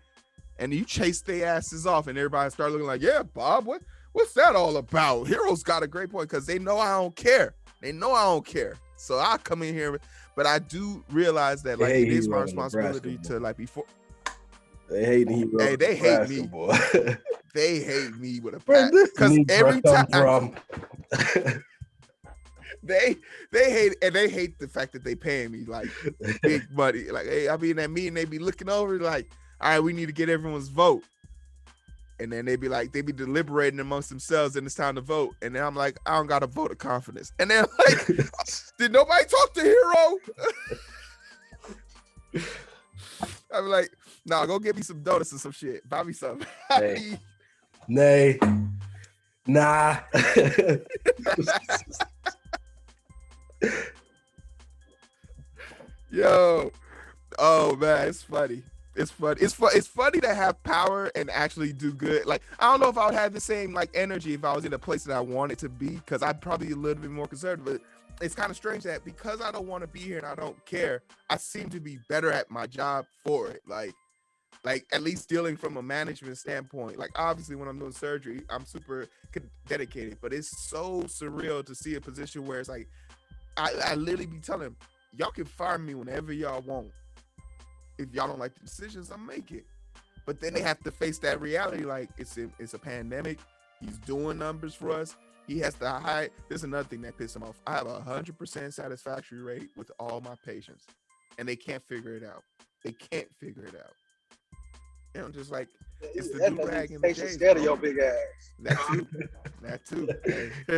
and you chased their asses off, and everybody started looking like, yeah, Bob, what's that all about? Hero's got a great point, because they know I don't care. So I come in here, but I do realize that like it is my responsibility to like before. They hate Heero. Hey, they hate me, boy. They hate me with a Where pat. this Because every time from? they hate, and they hate the fact that they paying me like big money. Like, hey, I'll be in that meeting, they be looking over like, all right, we need to get everyone's vote. And then they be deliberating amongst themselves, and it's time to vote. And then I'm like, I don't got a vote of confidence. And then like, did nobody talk to Heero? I'm like, nah, go get me some donuts or some shit. Buy me something. Hey. Nay. Nah. Yo. Oh man, it's funny. It's funny to have power and actually do good. Like, I don't know if I would have the same like energy if I was in a place that I wanted to be, because I'd probably be a little bit more conservative. But it's kind of strange that because I don't want to be here and I don't care, I seem to be better at my job for it. Like at least dealing from a management standpoint. Like obviously when I'm doing surgery, I'm super dedicated, but it's so surreal to see a position where it's like, I literally be telling them, y'all can fire me whenever y'all want. If y'all don't like the decisions I'm making. But then they have to face that reality, like it's a pandemic. He's doing numbers for us. He has to hide. There's another thing that pisses him off. I have a 100% satisfaction rate with all my patients, and they can't figure it out. And I'm just like, it's the do-rag and the J's. Scared of your big ass. That too.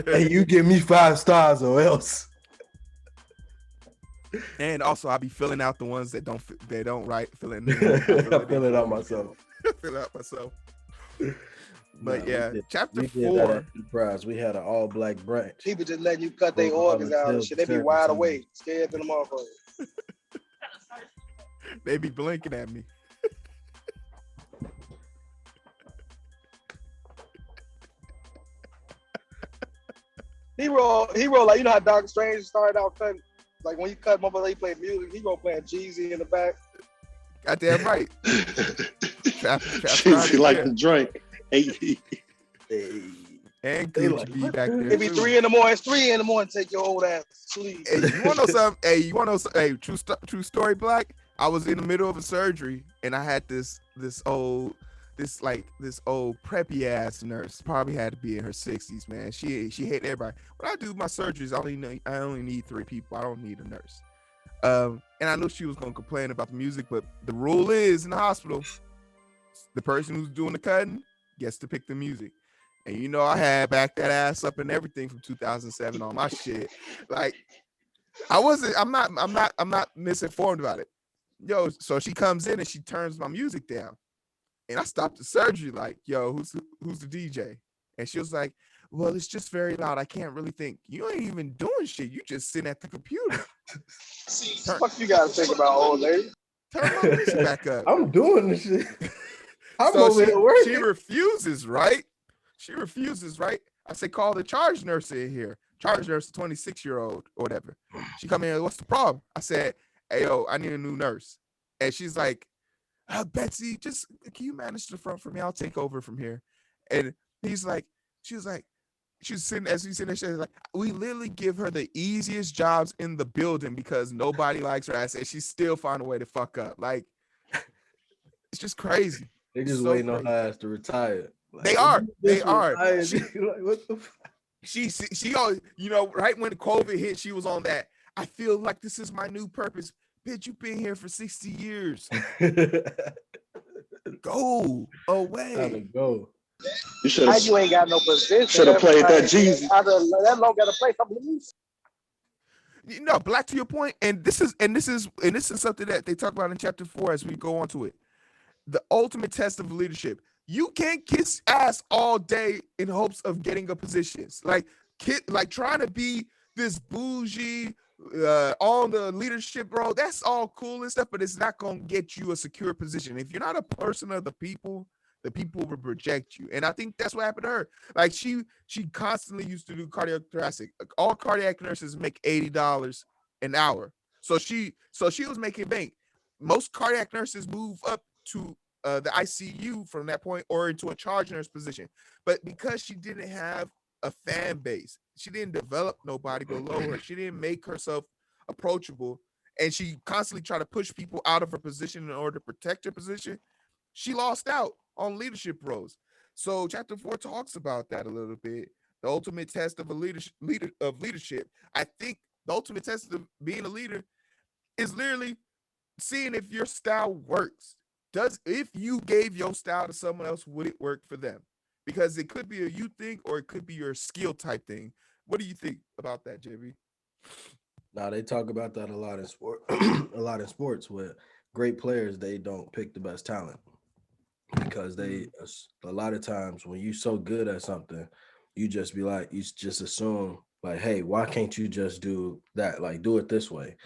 Hey, you give me 5 stars or else. And also, I'll be filling out the ones that don't write. Fill it out myself. But yeah, chapter 4. Surprise, we had an all-black branch. People just letting you cut their organs out and shit. They be wide awake, scared to the motherfucker. They be blinking at me. Heero, like, you know how Doctor Strange started out cutting. Like when you cut motherfucker, he played music. He gonna play Jeezy in the back. Goddamn right. Jeezy like to drink. Hey. And Gucci be back there. It be 3 in the morning. It's 3 in the morning. Take your old ass to sleep. Hey, you wanna know something? Hey, true story, Black. I was in the middle of a surgery and I had this old preppy ass nurse, probably had to be in her 60s, man. She hate everybody. When I do my surgeries, I only need 3 people. I don't need a nurse. And I knew she was gonna complain about the music, but the rule is in the hospital, the person who's doing the cutting gets to pick the music. And you know, I had backed that ass up and everything from 2007 on my shit. Like, I'm not misinformed about it. Yo, so she comes in and she turns my music down. And I stopped the surgery like, yo, who's the DJ? And she was like, well, it's just very loud. I can't really think. You ain't even doing shit. You just sitting at the computer. What you gotta think about, old lady? Turn my music back up. I'm doing this shit. She refuses, right? I say, call the charge nurse in here. Charge nurse, 26-year-old or whatever. She come in, what's the problem? I said, hey, yo, I need a new nurse. And she's like, Betsy, just can you manage the front for me? I'll take over from here. And she was sitting there, she's like, we literally give her the easiest jobs in the building because nobody likes her. I said, she still find a way to fuck up. Like, it's just crazy. They just waiting on her ass to retire. Like, they are. She, like, what the fuck? She always, right when COVID hit, she was on that. I feel like this is my new purpose. Bitch, you've been here for 60 years. Go away. Gotta go. You ain't got no position. Should have played that Jeezy. That long got to play something loose. Black, to your point, and this is something that they talk about in chapter 4 as we go on to it. The ultimate test of leadership. You can't kiss ass all day in hopes of getting a position. Like trying to be this bougie on the leadership role. That's all cool and stuff, but it's not gonna get you a secure position. If you're not a person of the people will reject you. And I think that's what happened to her. Like she constantly used to do cardiac thoracic. All cardiac nurses make $80 an hour. So she was making bank. Most cardiac nurses move up to the ICU from that point or into a charge nurse position. But because she didn't have a fan base, she didn't develop nobody below her, she didn't make herself approachable, and she constantly tried to push people out of her position in order to protect her position, she lost out on leadership roles. So chapter 4 talks about that a little bit. The ultimate test of leadership. I think the ultimate test of being a leader is literally seeing if your style works. If you gave your style to someone else, would it work for them? Because it could be a you thing or it could be your skill type thing. What do you think about that, JB? Now they talk about that a lot in sport, a lot in sports with great players. They don't pick the best talent because a lot of times when you're so good at something, you just assume like, hey, why can't you just do that? Like, do it this way.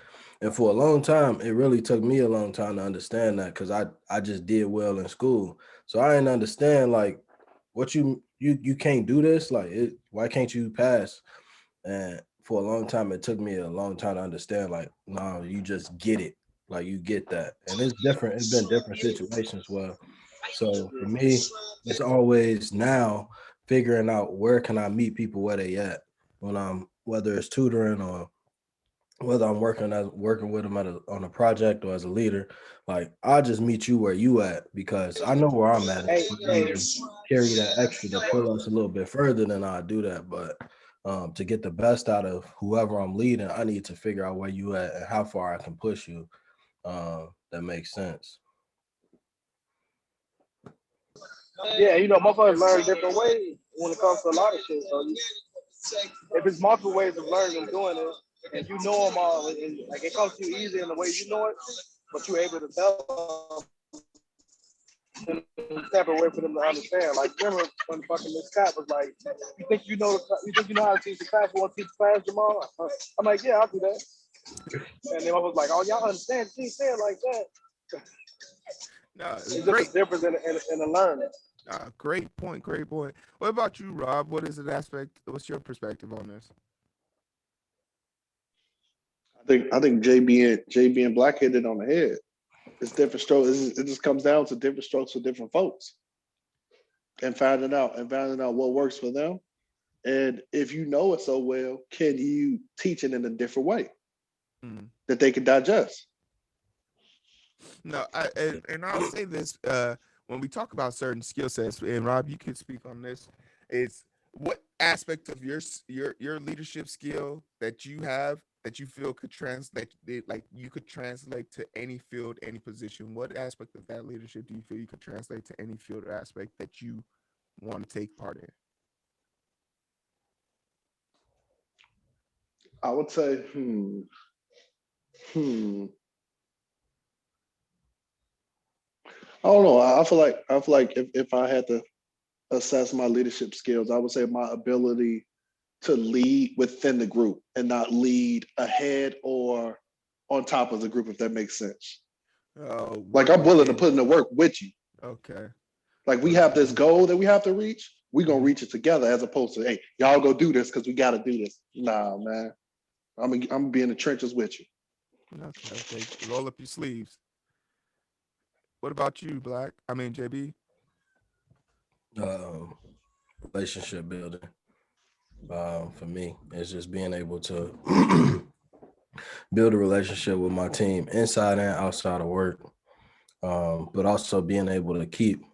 And for a long time, it really took me a long time to understand that because I just did well in school. So I didn't understand like what you can't do this. Like, why can't you pass? And for a long time, it took me a long time to understand like, no, you just get it. Like you get that. And it's different. It's been different situations where. So for me, it's always now figuring out where can I meet people where they at when I'm whether it's tutoring or whether I'm working with them on a project or as a leader. Like I just meet you where you at because I know where I'm at. Hey, If I need to carry that extra to pull us a little bit further, then I do that. But to get the best out of whoever I'm leading, I need to figure out where you at and how far I can push you. That makes sense. yeah, motherfuckers learn different ways when it comes to a lot of shit. So if it's multiple ways of learning and doing it, and you know them all, and like it comes to you easy in the way you know it, but you're able to tell them in a separate way for them to understand. Like remember when fucking Miss Scott was like, "You think you know how to teach the class? You want to teach the class, Jamal?" I'm like, "Yeah, I'll do that." And then I was like, "Oh, y'all understand? She ain't saying like that." No, it's just a difference in the learning. Great point. What about you, Rob? What's your perspective on this? I think JB and Black hit it on the head. It's different strokes. It just comes down to different strokes for different folks, and finding out what works for them. And if you know it so well, can you teach it in a different way that they can digest? No, I'll say this when we talk about certain skill sets, and Rob, you can speak on this. It's what aspect of your leadership skill that you have that you feel could translate, like you could translate to any field, any position. What aspect of that leadership do you feel you could translate to any field or aspect that you want to take part in? I would say, I don't know. I feel like if I had to assess my leadership skills, I would say my ability to lead within the group and not lead ahead or on top of the group, if that makes sense. Like I'm willing to put in the work with you. Okay. Like we have this goal that we have to reach. We're gonna reach it together as opposed to, hey, y'all go do this because we gotta do this. Nah, man. I'm gonna be in the trenches with you. Okay. Roll up your sleeves. What about you, Black? I mean, JB? Relationship building. For me, it's just being able to build a relationship with my team inside and outside of work. But also being able to keep,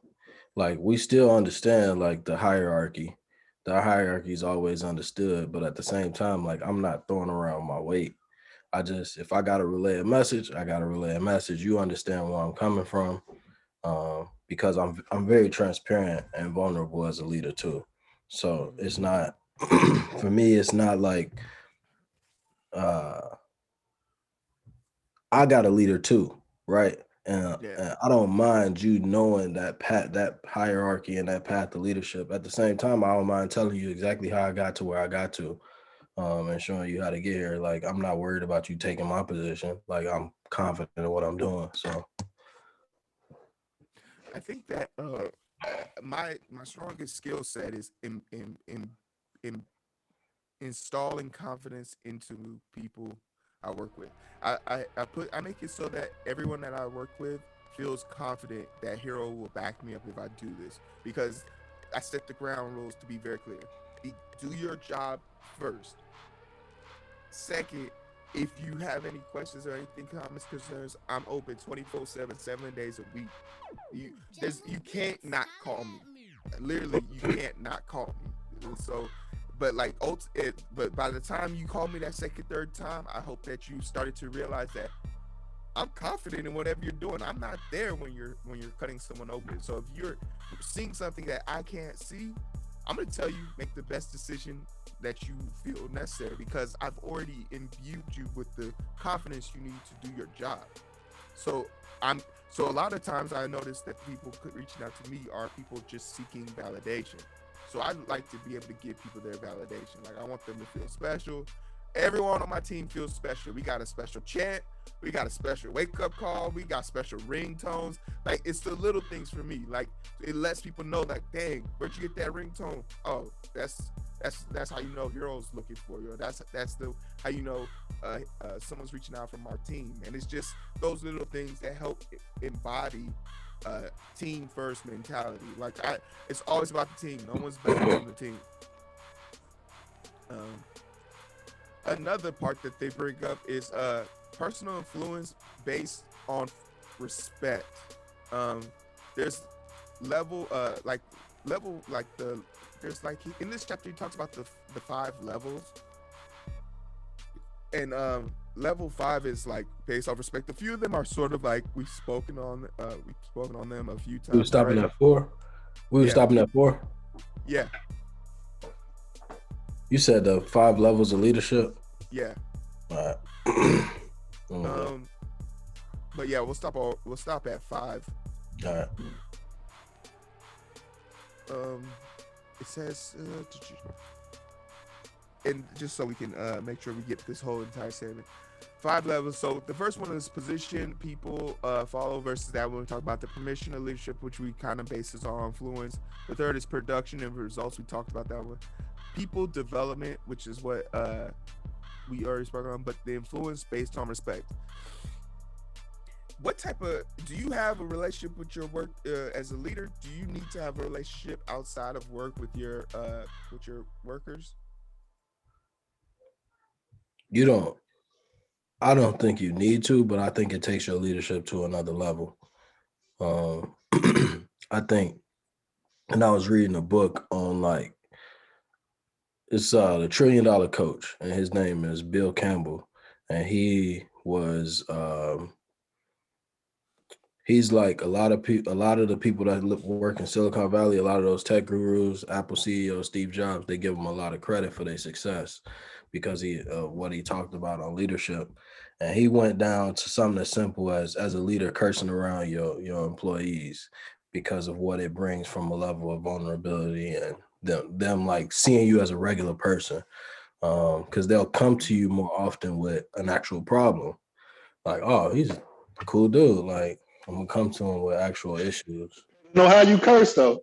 like, we still understand like the hierarchy. The hierarchy is always understood, but at the same time, like I'm not throwing around my weight. If I gotta relay a message, I gotta relay a message. You understand where I'm coming from, because I'm very transparent and vulnerable as a leader too. So it's not for me. It's not like I got a leader too, right? Yeah. And I don't mind you knowing that hierarchy and that path to leadership. At the same time, I don't mind telling you exactly how I got to where I got to, and showing you how to get here. Like, I'm not worried about you taking my position. Like, I'm confident in what I'm doing. So I think that my strongest skill set is in installing confidence into people I work with. I make it so that everyone that I work with feels confident that Heero will back me up if I do this, because I set the ground rules to be very clear. Do your job first. Second, if you have any questions or anything, comments, concerns, I'm open 24/7, 7 days a week. You can't not call me. Literally, you can't not call me. So, but like, but by the time you call me that second, third time, I hope that you started to realize that I'm confident in whatever you're doing. I'm not there when you're cutting someone open. So if you're seeing something that I can't see, I'm gonna tell you, make the best decision that you feel necessary, because I've already imbued you with the confidence you need to do your job. So so a lot of times I notice that people reaching out to me are people just seeking validation. So I like to be able to give people their validation. Like, I want them to feel special. Everyone on my team feels special. We got a special chant. We got a special wake up call. We got special ringtones. Like, it's the little things for me. Like, it lets people know, like, dang, where'd you get that ringtone? Oh, that's how you know Heero's looking for you. That's the how you know someone's reaching out from our team. And it's just those little things that help embody team first mentality. Like, it's always about the team. No one's better than the team. Another part that they bring up is personal influence based on respect. There's there's like, in this chapter he talks about the 5 levels, and level 5 is like based off respect. A few of them are sort of like we've spoken on them a few times. we were stopping already. at 4. We were stopping at 4. Yeah. You said the 5 levels of leadership. Yeah. All right. But yeah, we'll stop at 5. All right. It says, and just so we can make sure we get this whole entire segment, 5 levels. So the first one is position, people follow, versus that when we talk about the permission of leadership, which we kind of bases on influence. The third is production and results. We talked about that one. People development, which is what we already spoke on, but the influence based on respect. What type of, do you have a relationship with your work as a leader? Do you need to have a relationship outside of work with your workers? You don't. I don't think you need to, but I think it takes your leadership to another level. I think, and I was reading a book on, like, it's the $1 Trillion Coach, and his name is Bill Campbell, and he was he's like a lot of the people that work in Silicon Valley, a lot of those tech gurus, Apple CEO Steve Jobs, they give him a lot of credit for their success because what he talked about on leadership. And he went down to something as simple as a leader cursing around your employees because of what it brings from a level of vulnerability and them like seeing you as a regular person, because they'll come to you more often with an actual problem. Like, oh, he's a cool dude. Like, I'm gonna come to him with actual issues. Know how you curse though.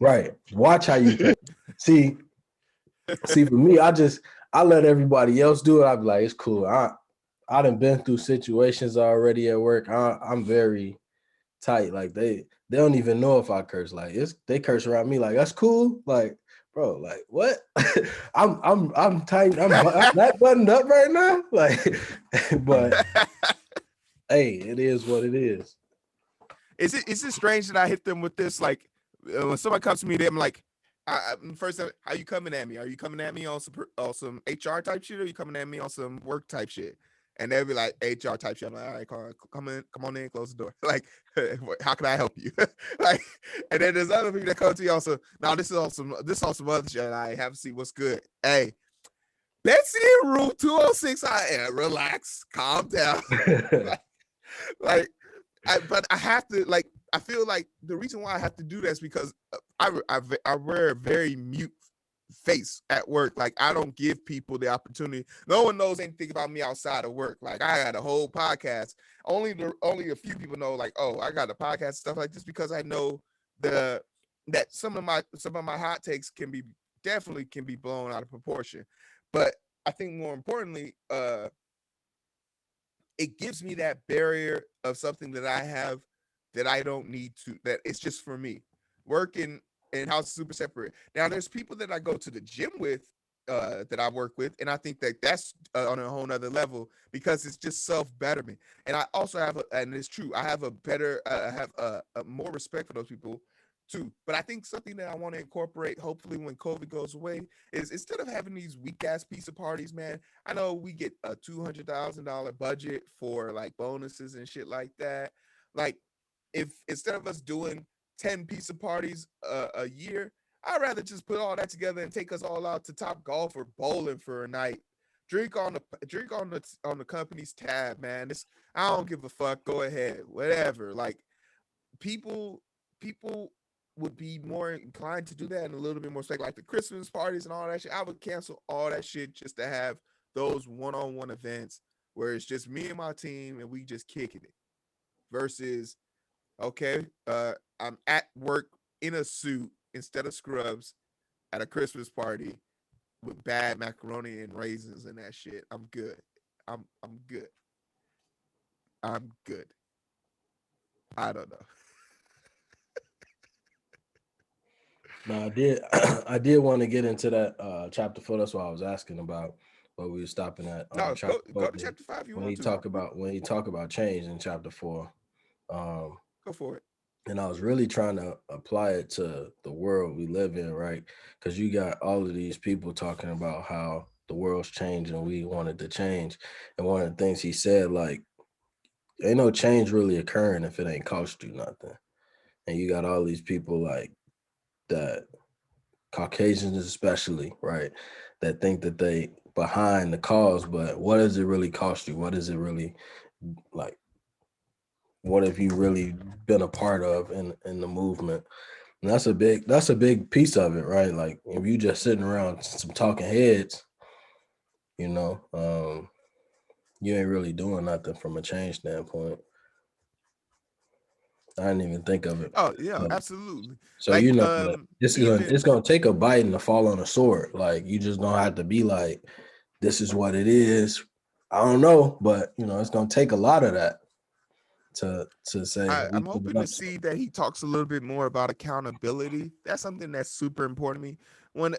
Right. Watch how you curse. See, for me, I let everybody else do it. I'd be like, it's cool. I done been through situations already at work. I'm very tight. Like, they don't even know if I curse. Like, they curse around me. Like, that's cool. Like, bro, like, what? I'm tight. I'm that buttoned up right now. Like, but hey, it is what it is. Is it strange that I hit them with this? Like, when somebody comes to me, I'm like, first, how you coming at me? Are you coming at me on some HR type shit, or are you coming at me on some work type shit? And they'll be like, HR type shit. I'm like, all right, come on in, close the door. Like, how can I help you? Like, and then there's other people that come to you also. Now this is on some other shit. I have to see what's good. Hey, Betsy in room 206. I am. Relax. Calm down. like but I have to, like, I feel like the reason why I have to do that is because I wear a very mute face at work. Like, I don't give people the opportunity. No one knows anything about me outside of work. Like, I got a whole podcast. Only a few people know, like, oh, I got a podcast, stuff like this, because I know that some of my hot takes can be blown out of proportion. But I think more importantly, it gives me that barrier of something that I have that I don't need to, that it's just for me. Working and house is super separate. Now, there's people that I go to the gym with, that I work with, and I think that that's on a whole nother level, because it's just self-betterment. And I also have, and it's true, I have I have a more respect for those people too. But I think something that I want to incorporate, hopefully when COVID goes away, is instead of having these weak ass pizza parties, man. I know we get a $200,000 budget for like bonuses and shit like that. Like, if instead of us doing 10 pizza parties a year, I'd rather just put all that together and take us all out to Top Golf or bowling for a night. Drink on the company's tab, man. I don't give a fuck. Go ahead, whatever. Like, people would be more inclined to do that, and a little bit more respect, like the Christmas parties and all that shit. I would cancel all that shit just to have those one-on-one events where it's just me and my team and we just kicking it. Versus, okay, I'm at work in a suit instead of scrubs at a Christmas party with bad macaroni and raisins and that shit. I'm good. I'm good. I'm good. I don't know. No, I did. I did want to get into that chapter 4. That's what I was asking about. But we were stopping at No, chapter go to chapter 5. You when want he to when he talk about change in chapter 4. go for it. And I was really trying to apply it to the world we live in, right? Because you got all of these people talking about how the world's changing, we wanted to change. And one of the things he said, like, ain't no change really occurring if it ain't cost you nothing. And you got all these people like that, Caucasians especially, right, that think that they behind the cause, but what does it really cost you? What is it really like? What have you really been a part of in the movement? And that's a big piece of it, right? Like, if you just sitting around some talking heads, you ain't really doing nothing from a change standpoint. I didn't even think of it. Oh yeah, absolutely. So Like, it's gonna take a bite and to fall on a sword. Like, you just don't have to be like, this is what it is. I don't know, but it's gonna take a lot of that to say we I'm put it hoping to up. see that he talks a little bit more about accountability. That's something that's super important to me.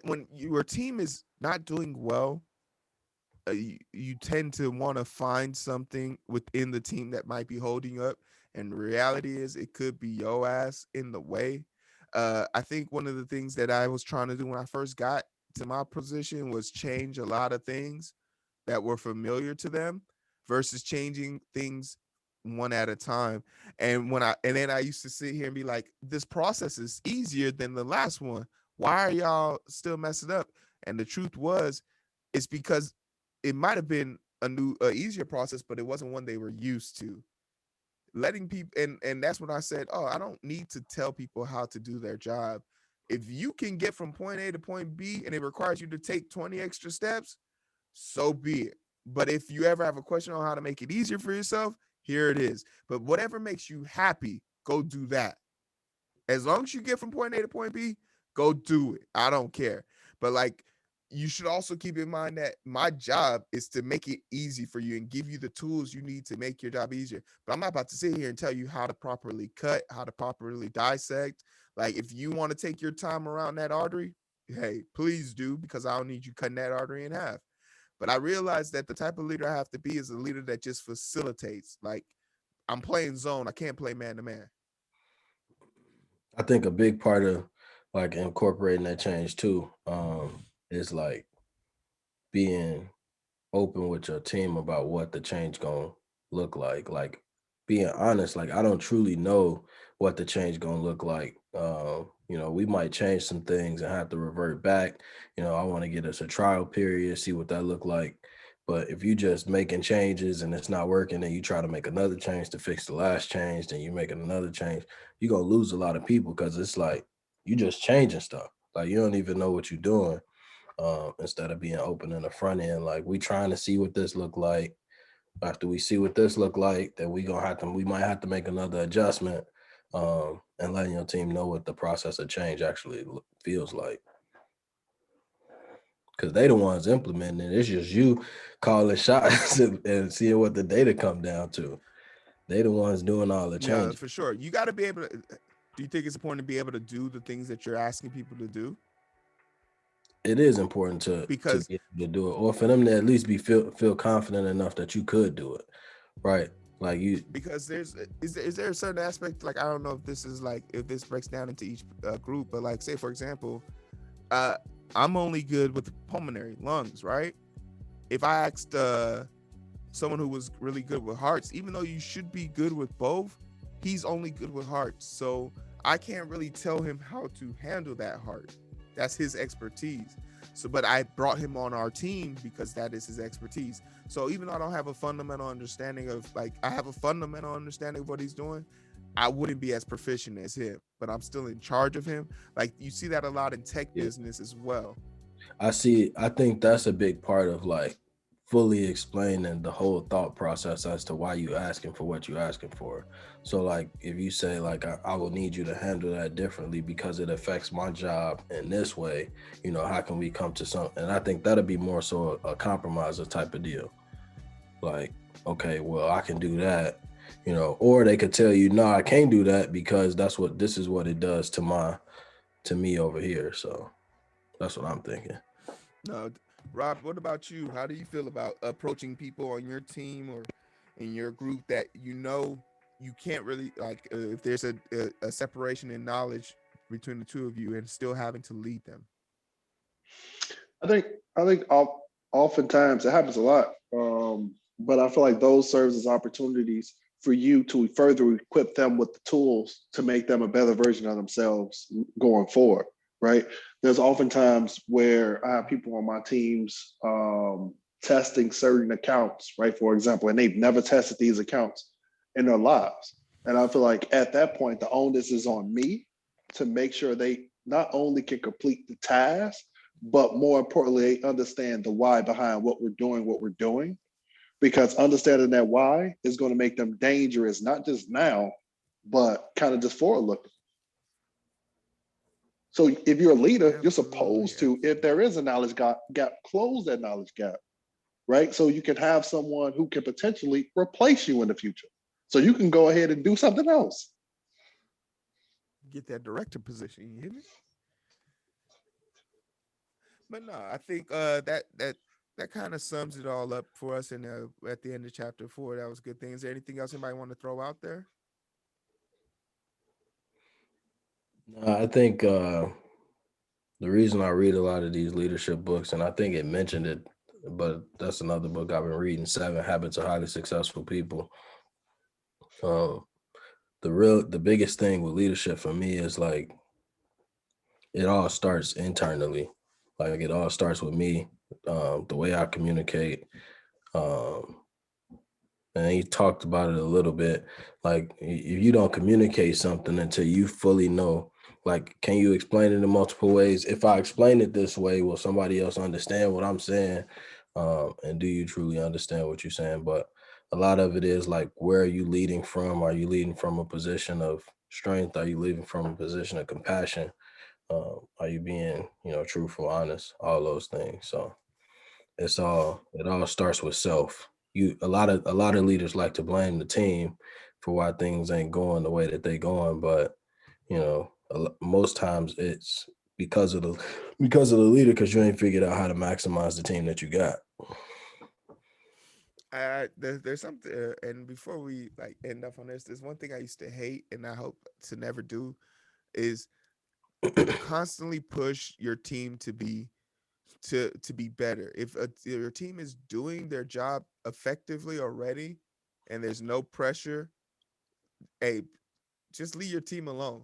When your team is not doing well, you tend to want to find something within the team that might be holding you up. And the reality is, it could be your ass in the way. I think one of the things that I was trying to do when I first got to my position was change a lot of things that were familiar to them versus changing things one at a time. And then I used to sit here and be like, this process is easier than the last one. Why are y'all still messing up? And the truth was, it's because it might have been easier process, but it wasn't one they were used to. Letting people, and that's when I said, oh, I don't need to tell people how to do their job. If you can get from point A to point B and it requires you to take 20 extra steps, so be it. But if you ever have a question on how to make it easier for yourself, here it is. But whatever makes you happy, go do that. As long as you get from point A to point B, go do it. I don't care. But like, you should also keep in mind that my job is to make it easy for you and give you the tools you need to make your job easier. But I'm not about to sit here and tell you how to properly cut, how to properly dissect. Like, if you want to take your time around that artery, hey, please do, because I don't need you cutting that artery in half. But I realized that the type of leader I have to be is a leader that just facilitates. Like, I'm playing zone. I can't play man to man. I think a big part of like incorporating that change too, is like being open with your team about what the change gonna look like. Like, being honest, like, I don't truly know what the change gonna look like. We might change some things and have to revert back. I want to get us a trial period, see what that look like. But if you just making changes and it's not working, and you try to make another change to fix the last change, then you making another change, you're gonna lose a lot of people because it's like you just changing stuff. Like you don't even know what you're doing. Instead of being open in the front end, like we trying to see what this look like. After we see what this look like, then we might have to make another adjustment, and letting your team know what the process of change actually feels like. Because they the ones implementing it. It's just you calling shots and seeing what the data come down to. They the ones doing all the No, change. for sure. You got to be able to. Do you think it's important to be able to do the things that you're asking people to do? It is important to Because be able to do it, or for them to at least feel confident enough that you could do it, right? Like you, because is there a certain aspect, like I don't know if this breaks down into each group, but like say for example, I'm only good with pulmonary lungs, right? If I asked someone who was really good with hearts, even though you should be good with both, he's only good with hearts, so I can't really tell him how to handle that heart. That's his expertise. So but I brought him on our team because that is his expertise. So even though I don't have a fundamental understanding of, like, I have a fundamental understanding of what he's doing, I wouldn't be as proficient as him, but I'm still in charge of him. Like you see that a lot in tech business as well. I think that's a big part of like fully explaining the whole thought process as to why you asking for what you asking for. So like if you say like I will need you to handle that differently because it affects my job in this way, how can we come to something? And I think that'll be more so a compromiser type of deal. Like, okay, well I can do that, or they could tell you, no, I can't do that because this is what it does to me over here. So that's what I'm thinking. No, Rob, what about you? How do you feel about approaching people on your team or in your group that you can't really, like, if there's a separation in knowledge between the two of you and still having to lead them? I think oftentimes it happens a lot, but I feel like those serves as opportunities for you to further equip them with the tools to make them a better version of themselves going forward. Right? There's oftentimes where I have people on my teams testing certain accounts, right? For example, and they've never tested these accounts in their lives, and I feel like at that point the onus is on me to make sure they not only can complete the task, but more importantly, they understand the why behind what we're doing, because understanding that why is going to make them dangerous, not just now, but kind of just forward looking. So if you're a leader, you're supposed to, if there is a knowledge gap, close that knowledge gap, right? So you can have someone who can potentially replace you in the future. So you can go ahead and do something else. Get that director position, you hear me? But no, I think that kind of sums it all up for us in at the end of chapter 4. That was good things. Is there anything else anybody want to throw out there? I think the reason I read a lot of these leadership books, and I think it mentioned it, but that's another book I've been reading, 7 Habits of Highly Successful People. The biggest thing with leadership for me is like it all starts internally. Like it all starts with me, the way I communicate. And he talked about it a little bit. Like if you don't communicate something until you fully know, like, can you explain it in multiple ways? If I explain it this way, will somebody else understand what I'm saying? And do you truly understand what you're saying? But a lot of it is like, where are you leading from? Are you leading from a position of strength? Are you leading from a position of compassion? Are you being, truthful, honest, all those things? So it all starts with self. A lot of leaders like to blame the team for why things ain't going the way that they going, but most times it's because of the leader, because you ain't figured out how to maximize the team that you got. There's something, and before we like end up on this, there's one thing I used to hate, and I hope to never do, is constantly push your team to be better. If your team is doing their job effectively already, and there's no pressure, hey, just leave your team alone.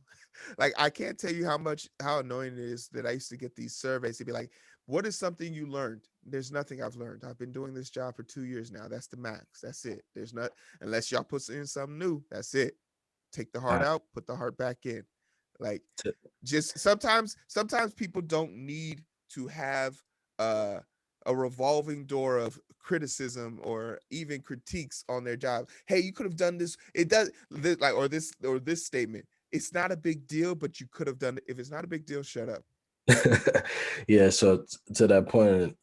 Like, I can't tell you how annoying it is that I used to get these surveys to be like, what is something you learned? There's nothing I've learned. I've been doing this job for 2 years now. That's the max. That's it. There's not, unless y'all put in something new. That's it. Take the heart out, put the heart back in. Like, just sometimes people don't need to have a revolving door of criticism or even critiques on their job. Hey, you could have done this. It does like, or this statement. It's not a big deal, but you could have done it. If it's not a big deal, shut up. Yeah. So to that point,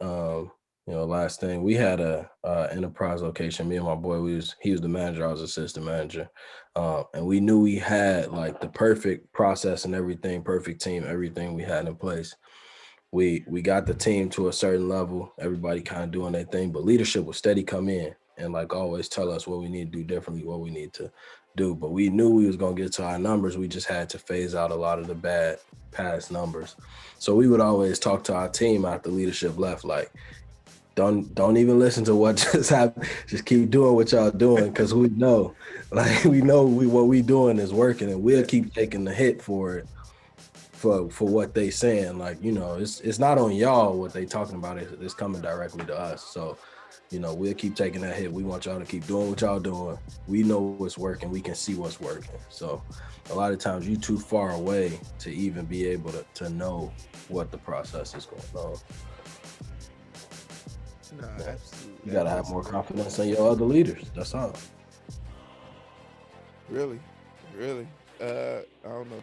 last thing, we had a enterprise location. Me and my boy, he was the manager, I was assistant manager, and we knew we had like the perfect process and everything, perfect team, everything we had in place. We got the team to a certain level, everybody kind of doing their thing, but leadership would steady come in and like always tell us what we need to do differently, what we need to do. But we knew we was gonna get to our numbers. We just had to phase out a lot of the bad past numbers. So we would always talk to our team after leadership left, like, don't even listen to what just happened. Just keep doing what y'all doing, because we know what we doing is working, and we'll keep taking the hit for it. For what they saying, like, it's not on y'all what they talking about. It's coming directly to us. So, we'll keep taking that hit. We want y'all to keep doing what y'all doing. We know what's working. We can see what's working. So a lot of times you too far away to even be able to know what the process is going on. No, absolutely. You gotta have more confidence in your other leaders. That's all. Really. I don't know.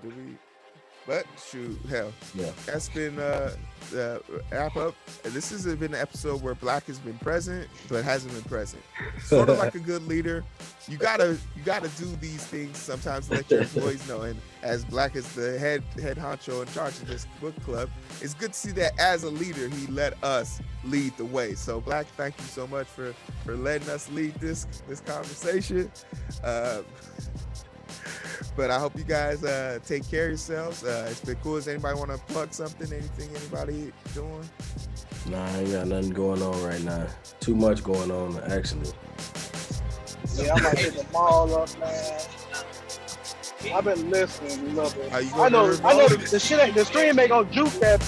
But shoot, hell, yeah. That's been the wrap up. This has been an episode where Black has been present, but hasn't been present. Sort of like a good leader. You gotta do these things sometimes to let your employees know. And as Black is the head honcho in charge of this book club, it's good to see that as a leader, he let us lead the way. So Black, thank you so much for letting us lead this conversation. But I hope you guys take care of yourselves. It's been cool. Does anybody want to plug something? Anything anybody doing? Nah, I ain't got nothing going on right now. Too much going on, actually. Yeah, I might hit the mall up, man. I've been listening a little bit. I know the stream ain't gonna juke that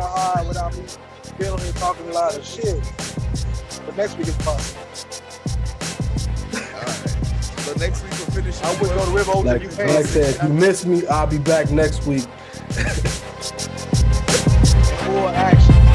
hard without me being on here talking a lot of shit. But next week is fun. All right. So next week we'll finish. I would go to River Oaks. Like I said, if you miss me, I'll be back next week. Full action.